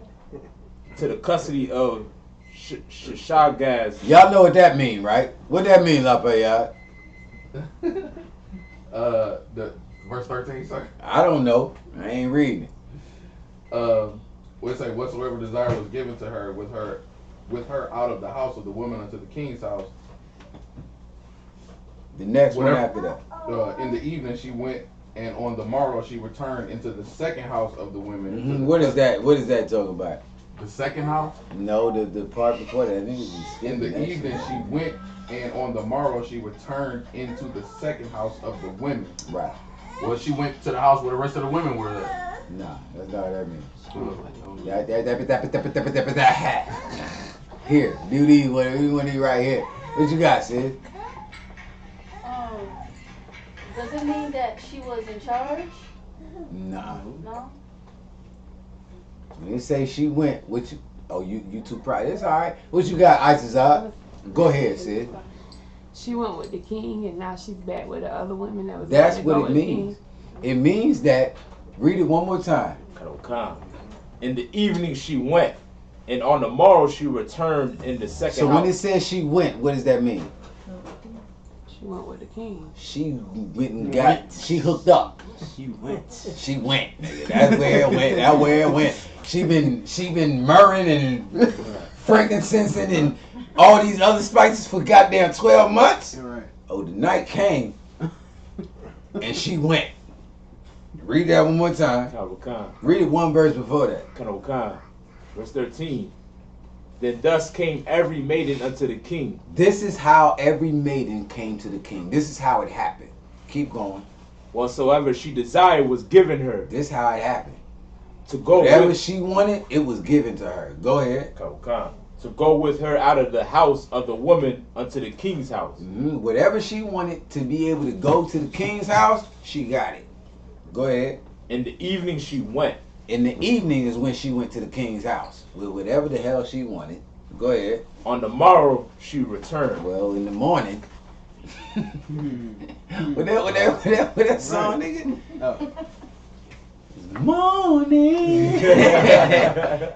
to the custody of Shishagaz. Y'all know what that mean, right? What that mean, Lafayette? The verse 13, sir. I don't know. I ain't reading it. We say whatsoever desire was given to her with her out of the house of the woman unto the king's house. The next one after that. In the evening she went, and on the morrow she returned into the second house of the women. What is that? What is that talking about? The second house? No, the part before that. I think it was In the evening she went, and on the morrow she returned into the second house of the women. Right. Well, she went to the house where the rest of the women were there. Nah, that's not what that means. Mm-hmm. Here, do these one of these right here. What you got, sis? Does it mean that she was in charge? Nah. No. When they say she went, what you? Oh, you too proud. It's all right. What you got, Isupk? Go ahead, sis. She went with the king, and now she's back with the other women that was. That's what it means. It means that. Read it one more time. In the evening she went, and on the morrow she returned in the second So house. when it says she went, what does that mean? She went with the king. She went and got. She hooked up. She went. She went. Nigga. That's where it went. That's where it went. She been myrrhing and frankincense and all these other spices for goddamn 12 months. Right. Oh, the night came and she went. Read that one more time. Read it one verse before that. Verse 13. Then thus came every maiden unto the king. This is how every maiden came to the king. This is how it happened. Keep going. Whatsoever she desired was given her. This is how it happened. To go whatever with, she wanted, it was given to her. Go ahead. To go with her out of the house of the woman unto the king's house. Whatever she wanted to be able to go to the king's house, she got it. Go ahead. In the evening she went. In the evening is when she went to the king's house with whatever the hell she wanted. Go ahead. On the morrow she returned. Well, in the morning. What that song, nigga? Oh. Morning.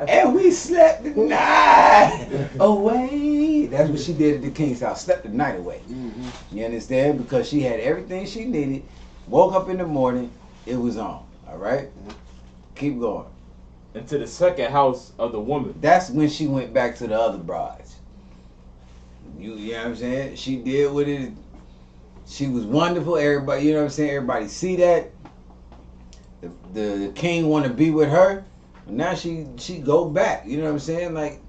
And we slept the night away. That's what she did at the king's house. Slept the night away. You understand? Because she had everything she needed. Woke up in the morning. It was on. All right? Keep going. Into the second house of the woman. That's when she went back to the other brides. You know what I'm saying? She did what it. She was wonderful. Everybody, you know what I'm saying? Everybody see that. The king want to be with her. Now she go back. You know what I'm saying? Like,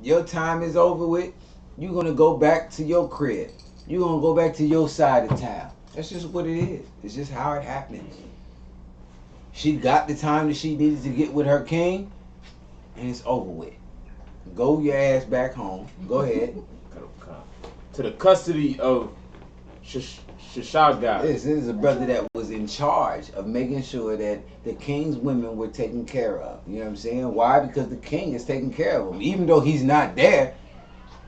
your time is over with. You're going to go back to your crib. You're going to go back to your side of town. That's just what it is. It's just how it happens. She got the time that she needed to get with her king, and it's over with. Go your ass back home. Go ahead. To the custody of Shishagaz. This is a brother that was in charge of making sure that the king's women were taken care of. You know what I'm saying? Why? Because the king is taking care of them. Even though he's not there,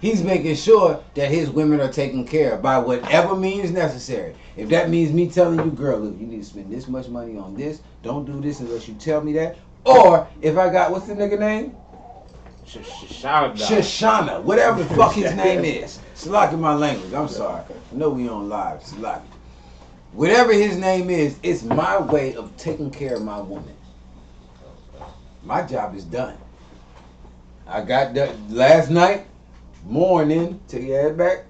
he's making sure that his women are taken care of by whatever means necessary. If that means me telling you, girl, look, you need to spend this much money on this. Don't do this unless you tell me that. Or if I got, what's the nigga name? Shoshana, whatever the fuck his name is. Slack in my language. I'm sorry. I know we on live. Slack. Whatever his name is, it's my way of taking care of my woman. My job is done. I got that last night, morning, take your head back.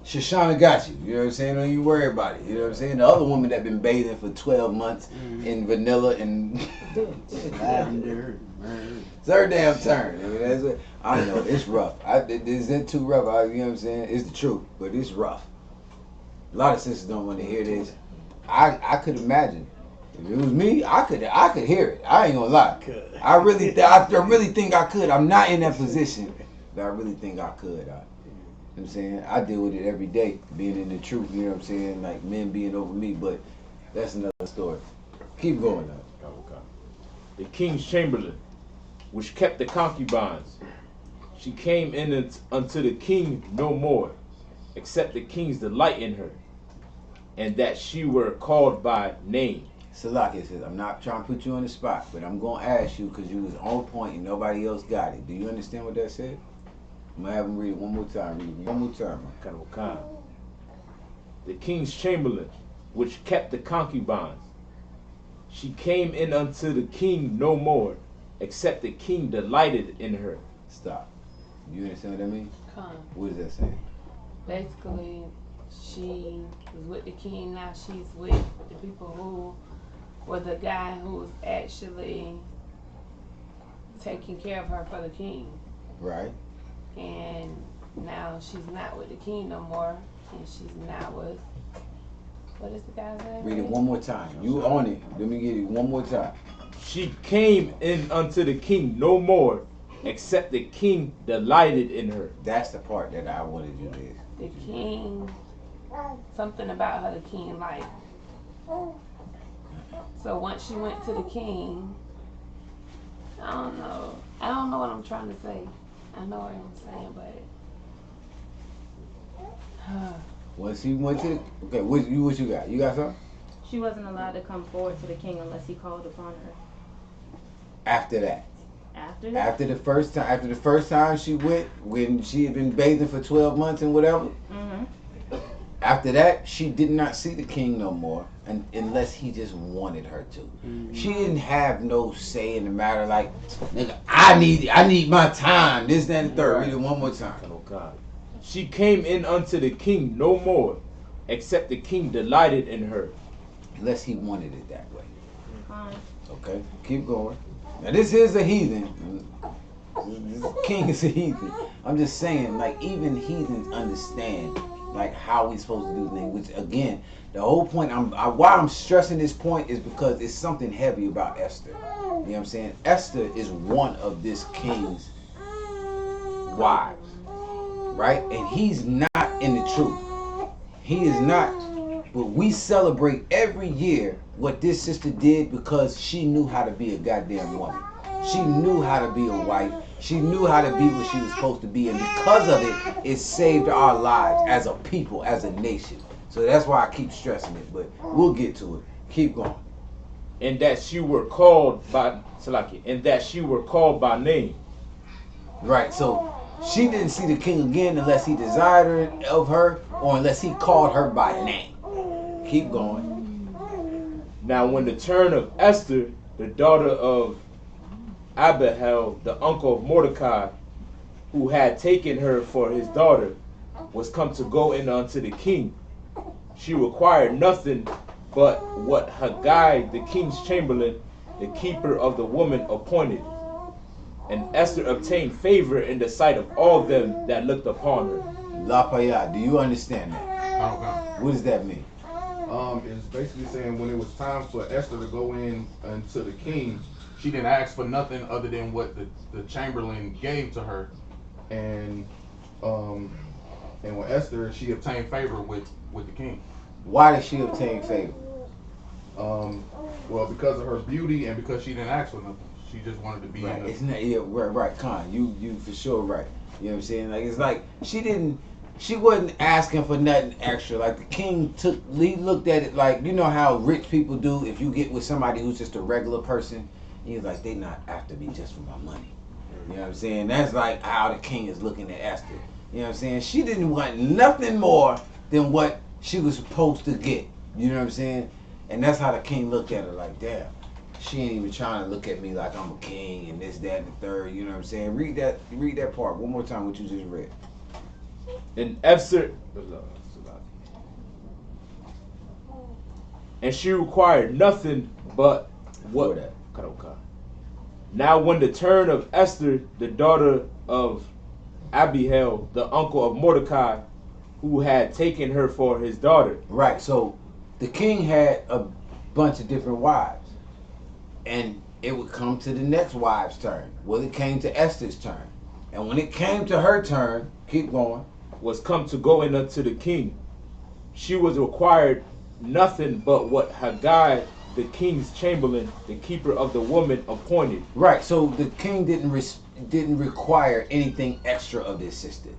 Shoshana got you. You know what I'm saying? Don't you worry about it. You know what I'm saying? The other woman that been bathing for 12 months in vanilla and lavender. it's her damn turn. I mean, that's it. I know it's rough. Is it too rough? You know what I'm saying? It's the truth, but it's rough. A lot of sisters don't want to hear this. I could imagine. If it was me, I could hear it. I ain't gonna lie. I really think I could. I'm not in that position, but I really think I could. You know what I'm saying? I deal with it every day, being in the truth, you know what I'm saying? Like men being over me, but that's another story. Keep going though. The king's chamberlain, which kept the concubines, she came in unto the king no more, except the king's delight in her, and that she were called by name. Salaki says, I'm not trying to put you on the spot, but I'm going to ask you because you was on point and nobody else got it. Do you understand what that said? I'm going to have him read it one more time. Read it one more time. The king's chamberlain, which kept the concubines, she came in unto the king no more, except the king delighted in her. Stop. You understand what I mean? What is that saying? Basically, she was with the king, now she's with the people who were the guy who was actually taking care of her for the king. Right. And now she's not with the king no more, and she's now with, what is the guy's name? Read it one more time. You on it. Let me get it one more time. She came in unto the king no more, except the king delighted in her. That's the part that I wanted you to. The king, something about her, the king liked. So once she went to the king, I don't know what I'm trying to say. I know what I'm saying, but Once he went to okay, what you got? You got something? She wasn't allowed to come forward to the king unless he called upon her. After that. After that? After the first time she went, when she had been bathing for 12 months and whatever. Mm-hmm. After that, she did not see the king no more, unless he just wanted her to. Mm-hmm. She didn't have no say in the matter. Like, nigga, I need my time. This, that, and the third. Read it one more time. Oh God. She came in unto the king no more, except the king delighted in her. Unless he wanted it that way. Fine. Okay, keep going. Now this is a heathen. This king is a heathen. I'm just saying, like, even heathens understand, like, how we supposed to do things. Which, again, the whole point, why I'm stressing this point is because it's something heavy about Esther. You know what I'm saying? Esther is one of this king's wives, right? And he's not in the truth. He is not. But we celebrate every year what this sister did because she knew how to be a goddamn woman. She knew how to be a wife. She knew how to be what she was supposed to be. And because of it, it saved our lives as a people, as a nation. So that's why I keep stressing it. But we'll get to it. Keep going. And that she were called by name. Right. So she didn't see the king again unless he desired of her or unless he called her by name. Keep going. Now when the turn of Esther, the daughter of Abihail, the uncle of Mordecai, who had taken her for his daughter, was come to go in unto the king, she required nothing but what Haggai, the king's chamberlain, the keeper of the woman, appointed. And Esther obtained favor in the sight of all them that looked upon her. Lapaya, do you understand that? Okay. What does that mean? It's basically saying when it was time for Esther to go in unto the king, she didn't ask for nothing other than what the chamberlain gave to her, and when Esther, she obtained favor with the king. Why did she obtain favor? Well, because of her beauty and because she didn't ask for nothing. She just wanted to be Right. in the... It's not, yeah, right, Con. You for sure right. You know what I'm saying? Like, it's like she wasn't asking for nothing extra. Like, the king he looked at it like, you know how rich people do if you get with somebody who's just a regular person. He's like, they not after me just for my money. You know what I'm saying? That's like how the king is looking at Esther. You know what I'm saying? She didn't want nothing more than what she was supposed to get. You know what I'm saying? And that's how the king looked at her, like, damn, she ain't even trying to look at me like I'm a king and this, that, and the third. You know what I'm saying? Read that part one more time, what you just read. And Esther, and she required nothing but what? Now when the turn of Esther, the daughter of Abihail, the uncle of Mordecai, who had taken her for his daughter. Right, so the king had a bunch of different wives. And it would come to the next wife's turn. Well, it came to Esther's turn. And when it came to her turn, keep going, was come to go in unto the king. She was required nothing but what Haggai, the king's chamberlain, the keeper of the woman, appointed. Right, so the king didn't require anything extra of this sister.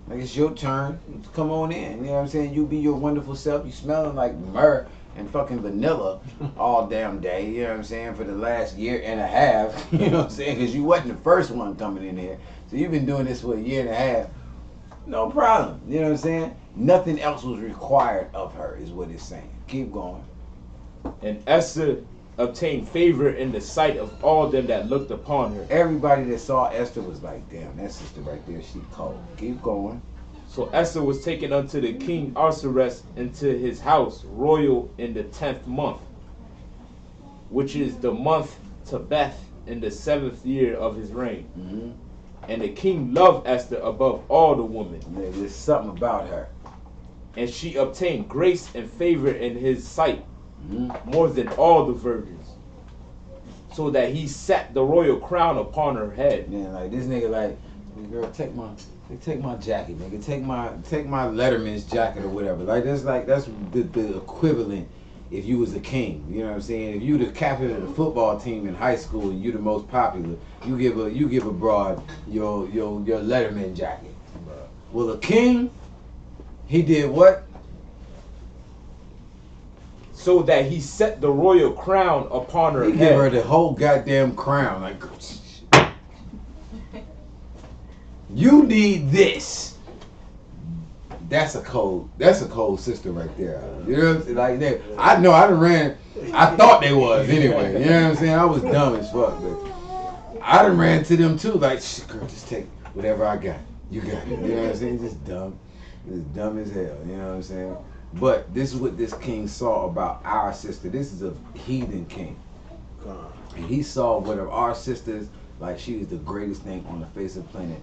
Like, it's your turn, come on in. You know what I'm saying? You be your wonderful self. You smelling like myrrh and fucking vanilla all damn day. You know what I'm saying? For the last year and a half. You know what I'm saying? Because you wasn't the first one coming in here. So you've been doing this for a year and a half. No problem. You know what I'm saying? Nothing else was required of her, is what it's saying. Keep going. And Esther obtained favor in the sight of all them that looked upon her. Everybody that saw Esther was like, damn, that sister right there, she cold. Keep going. So Esther was taken unto the king Ahasuerus into his house royal in the 10th month, which is the month Tebeth, in the 7th year of his reign. Mm-hmm. And the king loved Esther above all the women. There's something about her. And she obtained grace and favor in his sight, Mm-hmm. more than all the virgins, so that he set the royal crown upon her head. Man, like this nigga, like, girl, take my jacket, nigga, take my Letterman's jacket or whatever. Like that's the equivalent if you was a king. You know what I'm saying? If you the captain of the football team in high school and you the most popular, you give a broad your Letterman jacket. Well, a king, he did what? So that he set the royal crown upon her He head. give her the whole goddamn crown. Like, you need this. That's a cold sister right there. You know what I'm saying? Like, I know I done ran. I thought they was anyway. You know what I'm saying? I was dumb as fuck, but I done ran to them too. Like, girl, just take whatever I got. You got it. You know what I'm saying? Just dumb. Just dumb as hell. You know what I'm saying? But this is what this king saw about our sister. This is a heathen king. And he saw what of our sisters, like she is the greatest thing on the face of the planet.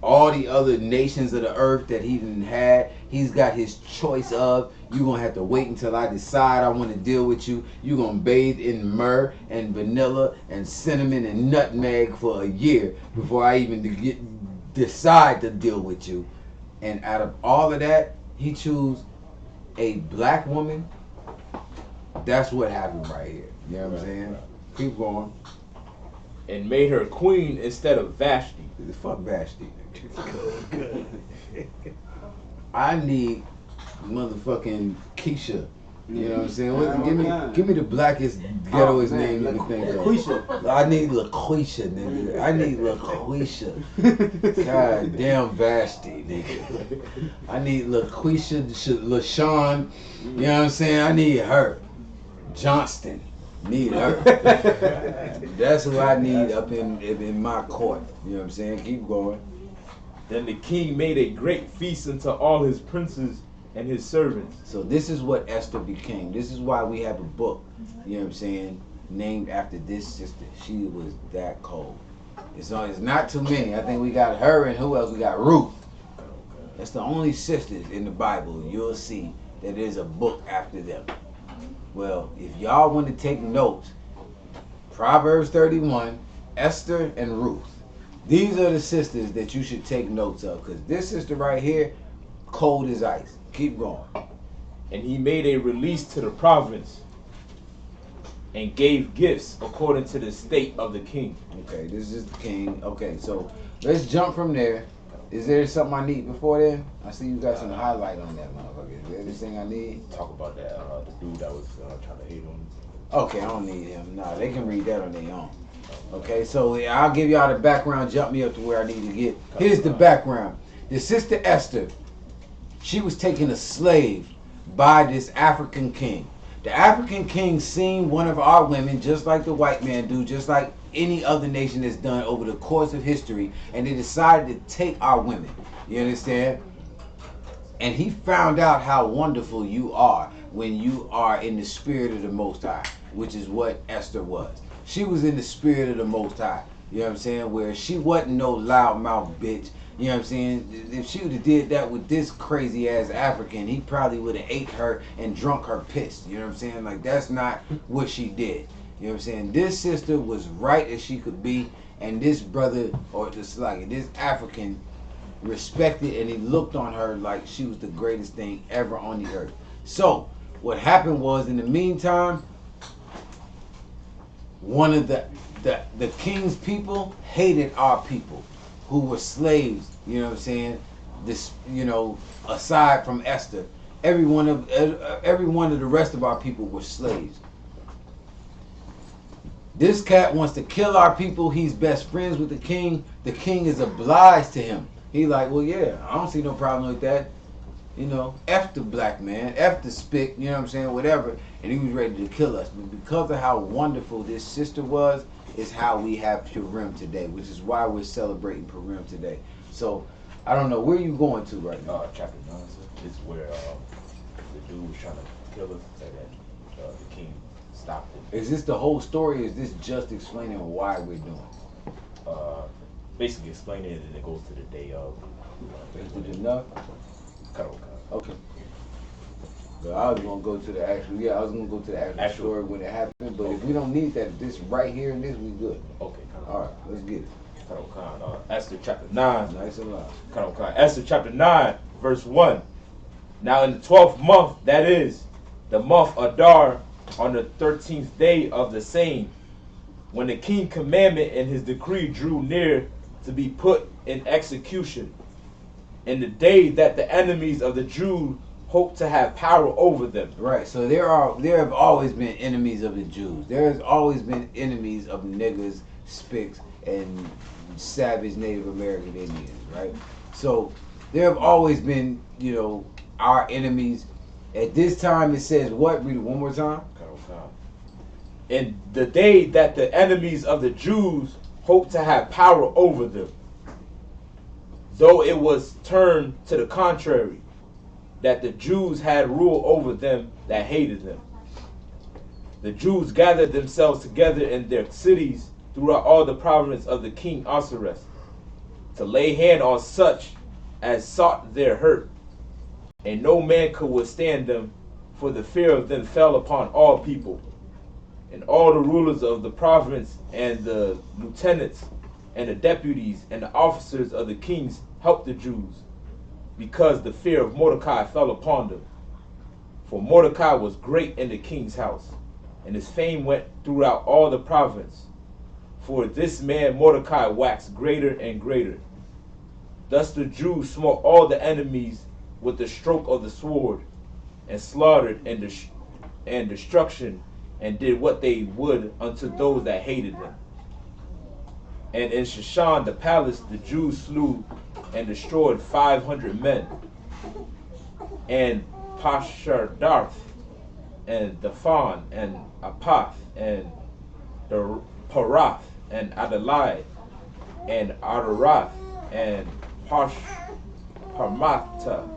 All the other nations of the earth that he didn't had, he's got his choice of. You're going to have to wait until I decide I want to deal with you. You're going to bathe in myrrh and vanilla and cinnamon and nutmeg for a year before I even decide to deal with you. And out of all of that, he chose a black woman. That's what happened right here. You know what I'm saying? Keep going. And made her queen instead of Vashti. Fuck Vashti. I need motherfucking Keisha. You know what I'm saying? Give me the blackest, ghettoest name you can think of. I need LaQuisha, nigga. I need LaQuisha. God damn Vashti, nigga. I need LaQuisha, LaShawn. You know what I'm saying? I need her. Johnston. Need her. That's who I need up in my court. You know what I'm saying? Keep going. Then the king made a great feast unto all his princes and his servants. So this is what Esther became. This is why we have a book, you know what I'm saying, named after this sister. She was that cold. It's not too many. I think we got her and who else? We got Ruth. That's the only sisters in the Bible you'll see that there's a book after them. Well, if y'all want to take notes, Proverbs 31, Esther and Ruth. These are the sisters that you should take notes of, because this sister right here, cold as ice. Keep going. And he made a release to the province and gave gifts according to the state of the king. Okay, this is the king. Okay, so let's jump from there. Is there something I need before then? I see you got some highlight on that motherfucker. Is there anything I need? Talk about that the dude that was trying to hate on. Okay, I don't need him. Nah, they can read that on their own. Okay, so I'll give y'all the background, jump me up to where I need to get. Here's the background. The sister Esther, she was taken a slave by this African king. The African king seen one of our women, just like the white man do, just like any other nation has done over the course of history, and they decided to take our women. You understand? And he found out how wonderful you are when you are in the spirit of the Most High, which is what Esther was. She was in the spirit of the Most High. You know what I'm saying? Where she wasn't no loudmouth bitch. You know what I'm saying? If she would have did that with this crazy ass African, he probably would have ate her and drunk her piss. You know what I'm saying? Like, that's not what she did. You know what I'm saying? This sister was right as she could be, and this brother, or this African, respected, and he looked on her like she was the greatest thing ever on the earth. So what happened was, in the meantime, one of the king's people hated our people who were slaves. You know what I'm saying? This, you know, aside from Esther, every one of the rest of our people were slaves. This cat wants to kill our people. He's best friends with the king. The king is obliged to him. He like, well, yeah, I don't see no problem with that. You know, F the black man, F the spick, you know what I'm saying, whatever. And he was ready to kill us. But because of how wonderful this sister was, is how we have Purim today, which is why we're celebrating Purim today. So, I don't know, where are you going to right now? Chapter 9, sir, is where the dude was trying to kill us, and then the king stopped it. Is this the whole story, or is this just explaining why we're doing it? Basically explaining it, and it goes to the day of. Is it enough? Okay. So I was gonna go to the actual story when it happened, but if we don't need that, this right here and this, we good. Okay. All right, let's get it. Esther chapter 9. Nice and loud. Esther chapter 9, verse 1. Now in the 12th month, that is, the month Adar, on the 13th day of the same, when the king's commandment and his decree drew near to be put in execution, in the day that the enemies of the Jews hoped to have power over them. Right, so there have always been enemies of the Jews. There has always been enemies of niggas, spicks, and savage Native American Indians, right? So there have always been, you know, our enemies. At this time it says what? Read it one more time. In the day that the enemies of the Jews hoped to have power over them, though it was turned to the contrary, that the Jews had rule over them that hated them. The Jews gathered themselves together in their cities throughout all the province of the king Ahasuerus, to lay hand on such as sought their hurt, and no man could withstand them, for the fear of them fell upon all people. And all the rulers of the province and the lieutenants and the deputies and the officers of the kings helped the Jews, because the fear of Mordecai fell upon them. For Mordecai was great in the king's house, and his fame went throughout all the province. For this man Mordecai waxed greater and greater. Thus the Jews smote all the enemies with the stroke of the sword, and slaughtered and destruction, and did what they would unto those that hated them. And in Shushan the palace the Jews slew and destroyed 500 men. And Pashardarth, and Daphan, and Apath, and the Parath, and Adalai, and Adarath, and Parmatha,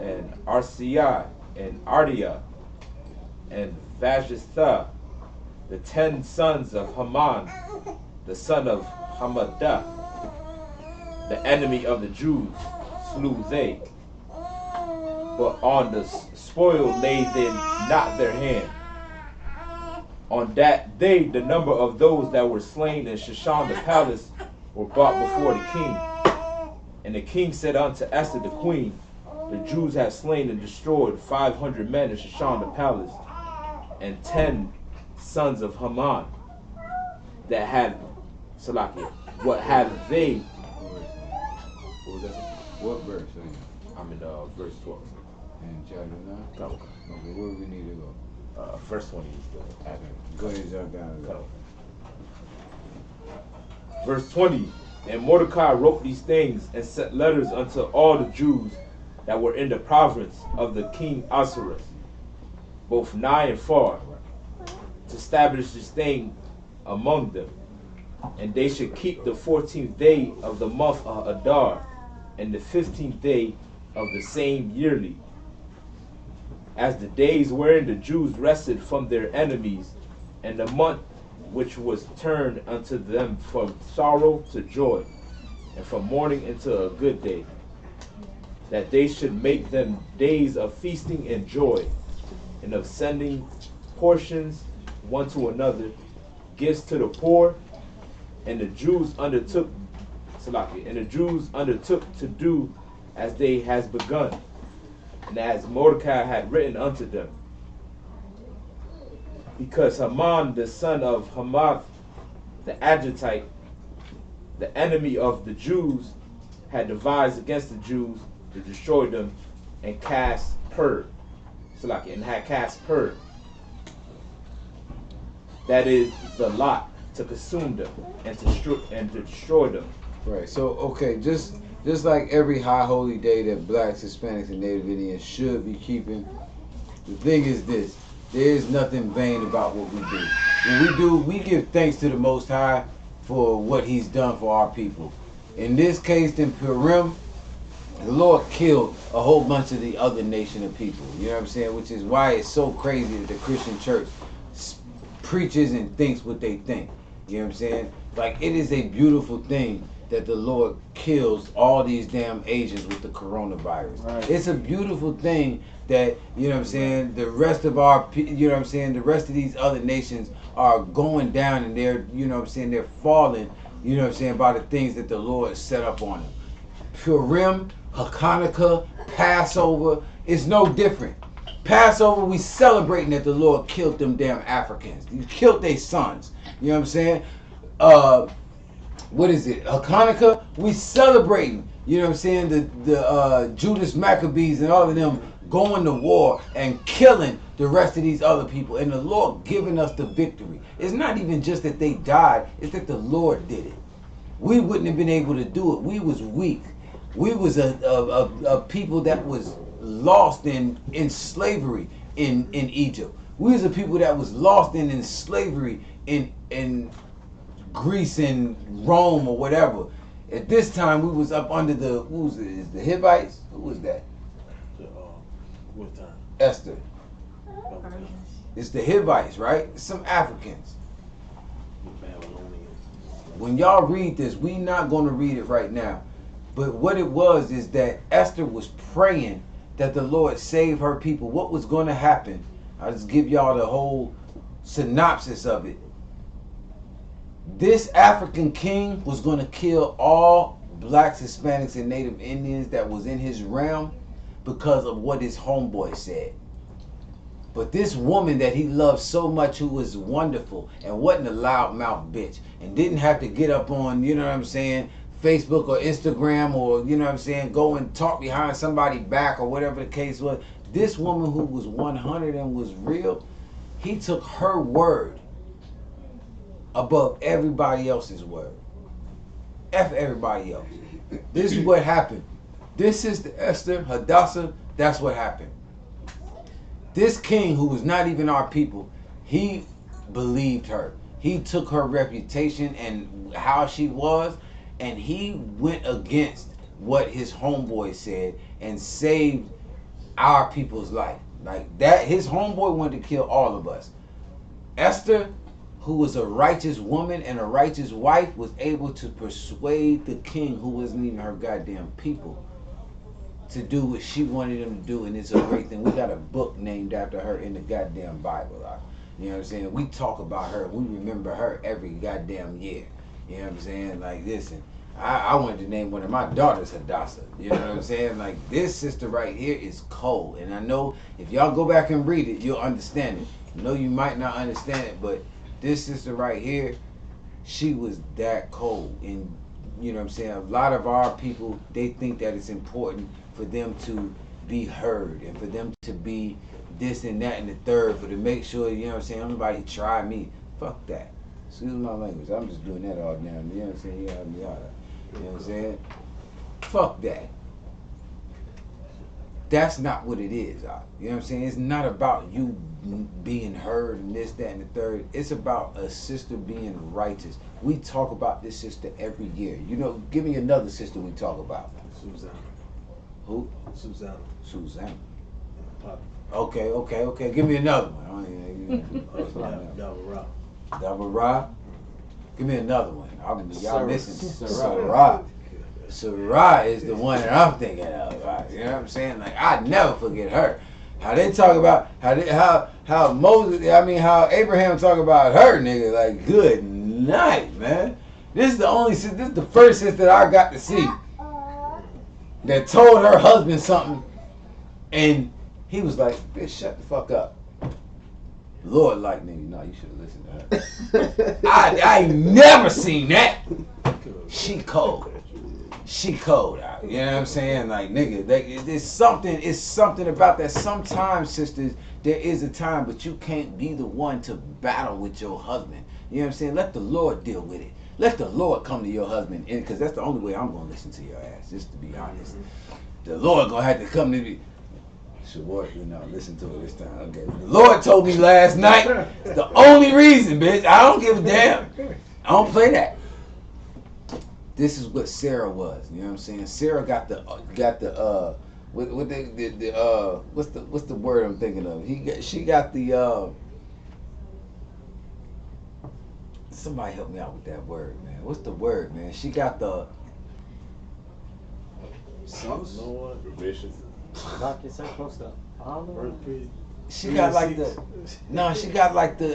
and Arsiai, and Ardia, and Vajistha, the 10 sons of Haman, the son of Hamadah, the enemy of the Jews, slew they. But on the spoil laid they not their hand. On that day the number of those that were slain in Shushan the palace were brought before the king. And the king said unto Esther the queen, the Jews have slain and destroyed 500 men in Shushan the palace, and 10 sons of Haman that had Salakia. What have they? What was that? What verse are you? I'm in verse 12. In chapter 9? No. Okay, where do we need to go? Verse 20 is the Go ahead and jump down to that. Verse 20. And Mordecai wrote these things and sent letters unto all the Jews that were in the province of the king Ahasuerus, both nigh and far, to establish this thing among them. And they should keep the 14th day of the month of Adar, and the 15th day of the same yearly, as the days wherein the Jews rested from their enemies, and the month which was turned unto them from sorrow to joy, and from mourning into a good day, that they should make them days of feasting and joy, and of sending portions one to another, gifts to the poor. And the Jews undertook to do as they has begun, and as Mordecai had written unto them. Because Haman, the son of Hamath, the Agagite, the enemy of the Jews, had devised against the Jews to destroy them, and had cast Pur, that is the lot, to consume them and to destroy them. Right. So okay, just like every high holy day that blacks, Hispanics, and Native Indians should be keeping, the thing is this: there is nothing vain about what we do. When we give thanks to the Most High for what He's done for our people. In this case, in Purim, the Lord killed a whole bunch of the other nation of people. You know what I'm saying? Which is why it's so crazy that the Christian church preaches and thinks what they think. You know what I'm saying? Like, it is a beautiful thing that the Lord kills all these damn Asians with the coronavirus. Right. It's a beautiful thing that, you know what I'm saying, the rest of our, you know what I'm saying, the rest of these other nations are going down and they're, you know what I'm saying, they're falling, you know what I'm saying, by the things that the Lord set up on them. Purim, Hanukkah, Passover, it's no different. Passover, we celebrating that the Lord killed them damn Africans. He killed their sons. You know what I'm saying? What is it? Hanukkah, we celebrating. You know what I'm saying? The Judas Maccabees and all of them going to war and killing the rest of these other people. And the Lord giving us the victory. It's not even just that they died. It's that the Lord did it. We wouldn't have been able to do it. We was weak. We was a people that was lost in slavery in Egypt. We was a people that was lost in slavery in Greece and Rome or whatever. At this time, we was up under the, who was it? Is the Hivites? Who was that? What time? Esther. It's the Hivites, right? It's some Africans. When y'all read this, we not going to read it right now. But what it was is that Esther was praying that the Lord save her people. What was going to happen? I'll just give y'all the whole synopsis of it. This African king was going to kill all blacks, Hispanics, and Native Indians that was in his realm because of what his homeboy said. But this woman that he loved so much, who was wonderful and wasn't a loudmouth bitch and didn't have to get up on, you know what I'm saying, Facebook or Instagram or, you know what I'm saying, go and talk behind somebody's back or whatever the case was. This woman who was 100 and was real, he took her word above everybody else's word. F everybody else. This is what happened. This is the Esther, Hadassah, that's what happened. This king, who was not even our people, he believed her. He took her reputation and how she was, and he went against what his homeboy said and saved our people's life. Like that, his homeboy wanted to kill all of us. Esther, who was a righteous woman and a righteous wife, was able to persuade the king, who wasn't even her goddamn people, to do what she wanted him to do. And it's a great thing. We got a book named after her in the goddamn Bible. You know what I'm saying? We talk about her. We remember her every goddamn year. You know what I'm saying? Like, listen, I wanted to name one of my daughters Hadassah. You know what I'm saying? Like, this sister right here is cold. And I know if y'all go back and read it, you'll understand it. I know you might not understand it, but this sister right here, she was that cold. And, you know what I'm saying, a lot of our people, they think that it's important for them to be heard and for them to be this and that and the third, for to make sure, you know what I'm saying, nobody try me. Fuck that. Excuse my language. I'm just doing that all damn. You know what I'm saying? Yada yada. You know what I'm saying? Fuck that. That's not what it is. You know what I'm saying? It's not about you being heard and this, that, and the third. It's about a sister being righteous. We talk about this sister every year. You know, give me another sister we talk about. Susanna. Who? Susanna. Susanna. Pop. Okay. Give me another one. Davara. Davara. Give me another one. Y'all missing Sarah. Sarah is the one that I'm thinking of. Right? You know what I'm saying? Like I never forget her. How they talk about how Moses, how Abraham talk about her, nigga. Like good night, man. This is the first sister that I got to see that told her husband something, and he was like, "Bitch, shut the fuck up." Lord, like nigga, no, you should have listened to her. I ain't never seen that. She cold. She cold out. You know what I'm saying? Like nigga, it's something about that. Sometimes, sisters, there is a time, but you can't be the one to battle with your husband. You know what I'm saying? Let the Lord deal with it. Let the Lord come to your husband, because that's the only way I'm gonna listen to your ass. Just to be honest, the Lord gonna have to come to me. Shavort, listen to it this time. Okay, the Lord told me last night. It's the only reason, bitch. I don't give a damn. I don't play that. This is what Sarah was. You know what I'm saying? Sarah got the what's the word I'm thinking of? She got the somebody help me out with that word, man. What's the word, man? She got the Sauce. Lord. Revision. Knock yourself close up. she got like the she got like the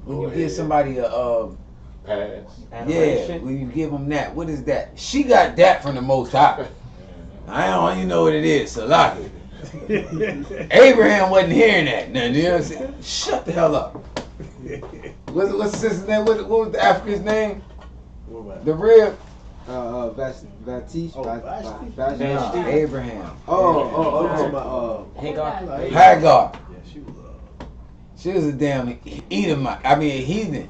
when you give somebody a Pass. yeah, when you give them that, what is that? She got that from the Most High. I don't even know what it is, Salaki. Abraham wasn't hearing that. Now, you know what I'm saying? Shut the hell up. What's the sister's name? What was the African's name? The rib? Vatish. Nah, Abraham. Hagar. Hagar. Yeah, she was. She was a damn Edomite. I mean, a heathen.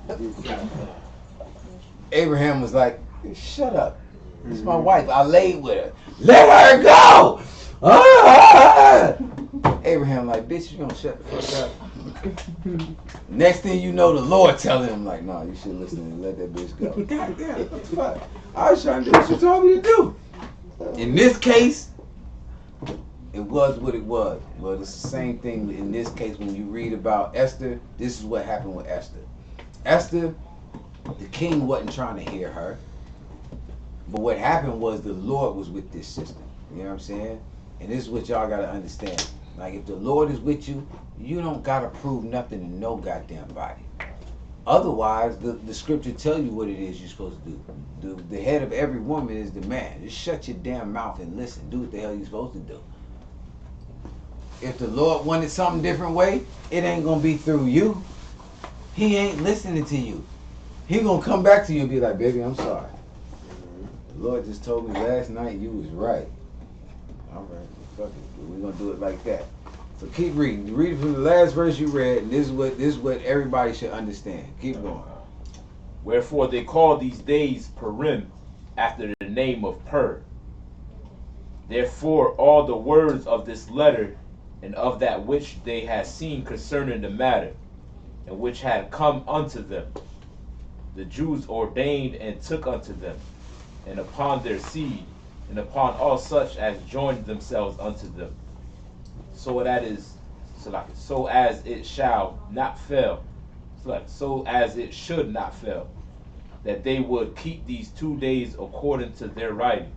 Abraham was like, shut up. It's my wife. I laid with her. Let her go! Ah! Abraham like, bitch, you gonna shut the fuck up? Next thing you know, the Lord telling him like, no, you should listen and let that bitch go. God damn, what the fuck? I was trying to do what you told me to do. In this case, it was what it was. But it's the same thing in this case when you read about Esther. This is what happened with Esther. Esther, the king wasn't trying to hear her. But what happened was the Lord was with this sister. You know what I'm saying? And this is what y'all got to understand. Like, if the Lord is with you, you don't got to prove nothing to no goddamn body. Otherwise, the scripture tell you what it is you're supposed to do. The head of every woman is the man. Just shut your damn mouth and listen. Do what the hell you're supposed to do. If the Lord wanted something different way, it ain't going to be through you. He ain't listening to you. He going to come back to you and be like, baby, I'm sorry. The Lord just told me last night you was right. All right, fuck it. We're going to do it like that. So keep reading. You read it from the last verse you read, and this is what everybody should understand. Keep going. Wherefore they call these days Purim, after the name of Pur. Therefore all the words of this letter, and of that which they had seen concerning the matter, and which had come unto them, the Jews ordained and took unto them, and upon their seed, and upon all such as joined themselves unto them. So as it shall not fail, so as it should not fail, that they would keep these 2 days according to their writing,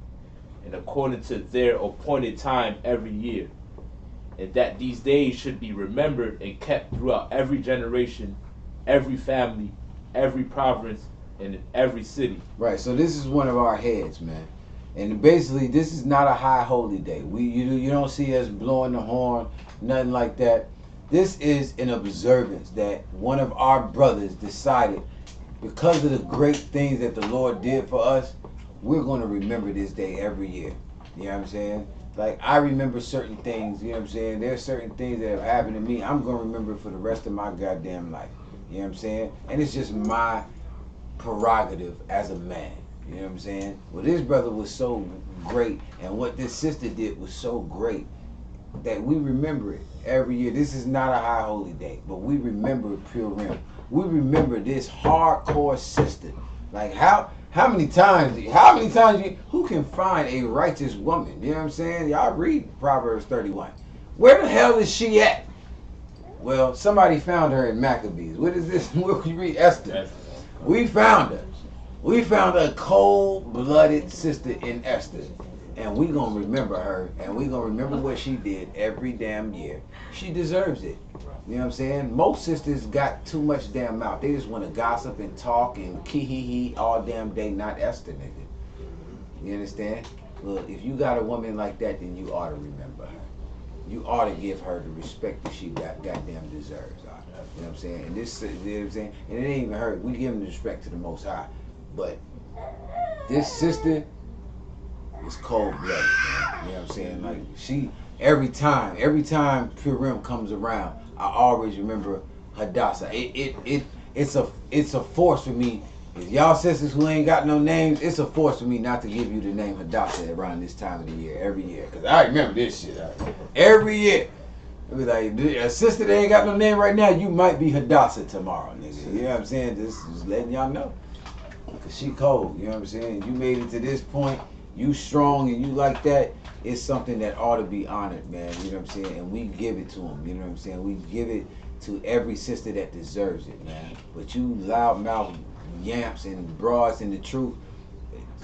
and according to their appointed time every year, and that these days should be remembered and kept throughout every generation, every family, every province, and in every city. Right, so this is one of our heads, man. And basically, this is not a high holy day. You don't see us blowing the horn, nothing like that. This is an observance that one of our brothers decided, because of the great things that the Lord did for us, we're going to remember this day every year. You know what I'm saying? Like, I remember certain things, you know what I'm saying? There's certain things that have happened to me, I'm going to remember for the rest of my goddamn life. You know what I'm saying? And it's just my prerogative as a man. You know what I'm saying? Well, this brother was so great, and what this sister did was so great that we remember it every year. This is not a high holy day, but we remember Purim. We remember this hardcore sister. Like how many times who can find a righteous woman? You know what I'm saying? Y'all read Proverbs 31. Where the hell is she at? Well, somebody found her in Maccabees. What is this? Where you read Esther? We found her. We found a cold-blooded sister in Esther. And we gonna remember her, and we gonna remember what she did every damn year. She deserves it. You know what I'm saying? Most sisters got too much damn mouth. They just want to gossip and talk and kee-hee-hee all damn day. Not Esther, nigga. You understand? Well, if you got a woman like that, then you ought to remember her. You ought to give her the respect that she goddamn deserves. You know what I'm saying? And this, you know what I'm saying? And it ain't even her. We give the respect to the Most High. But this sister is cold-blooded, man. You know what I'm saying? Like, she, every time Purim comes around, I always remember Hadassah. It's a force for me. If y'all sisters who ain't got no names, it's a force for me not to give you the name Hadassah around this time of the year, every year. Because I remember this shit. Every year. It be like, a sister that ain't got no name right now, you might be Hadassah tomorrow, nigga. You know what I'm saying? Just letting y'all know. Because she cold, you know what I'm saying? You made it to this point, you strong and you like that, it's something that ought to be honored, man. You know what I'm saying? And we give it to them, you know what I'm saying? We give it to every sister that deserves it, man. But you loudmouth yamps and broads in the truth,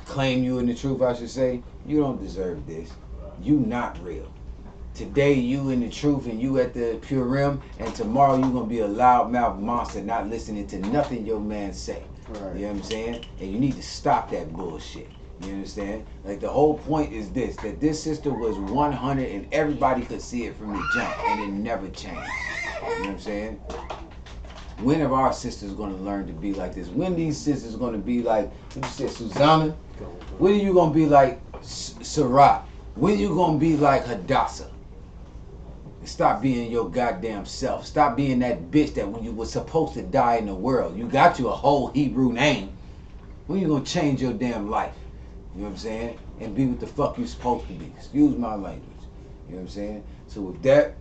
claim you in the truth, I should say, you don't deserve this. You not real. Today you in the truth and you at the Purim, and tomorrow you gonna be a loudmouth monster not listening to nothing your man say. Right. You know what I'm saying? And you need to stop that bullshit. You understand? Like, the whole point is this, that this sister was 100 and everybody could see it from the jump and it never changed. You know what I'm saying? When are our sisters going to learn to be like this? When these sisters going to be like, what you said, Susanna? When are you going to be like Sarah? When are you going to be like Hadassah? Stop being your goddamn self. Stop being that bitch that when you were supposed to die in the world, you got you a whole Hebrew name. When you going to change your damn life? You know what I'm saying? And be what the fuck you supposed to be. Excuse my language. You know what I'm saying? So with that,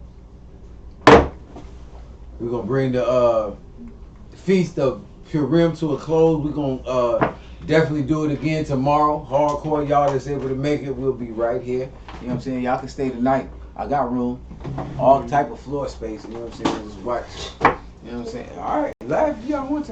we're going to bring the Feast of Purim to a close. We're going to definitely do it again tomorrow. Hardcore, y'all that's able to make it, we'll be right here. You know what I'm saying? Y'all can stay tonight. I got room. All type of floor space. You know what I'm saying? Just watch. You know what I'm saying? All right. Laugh if y'all want to.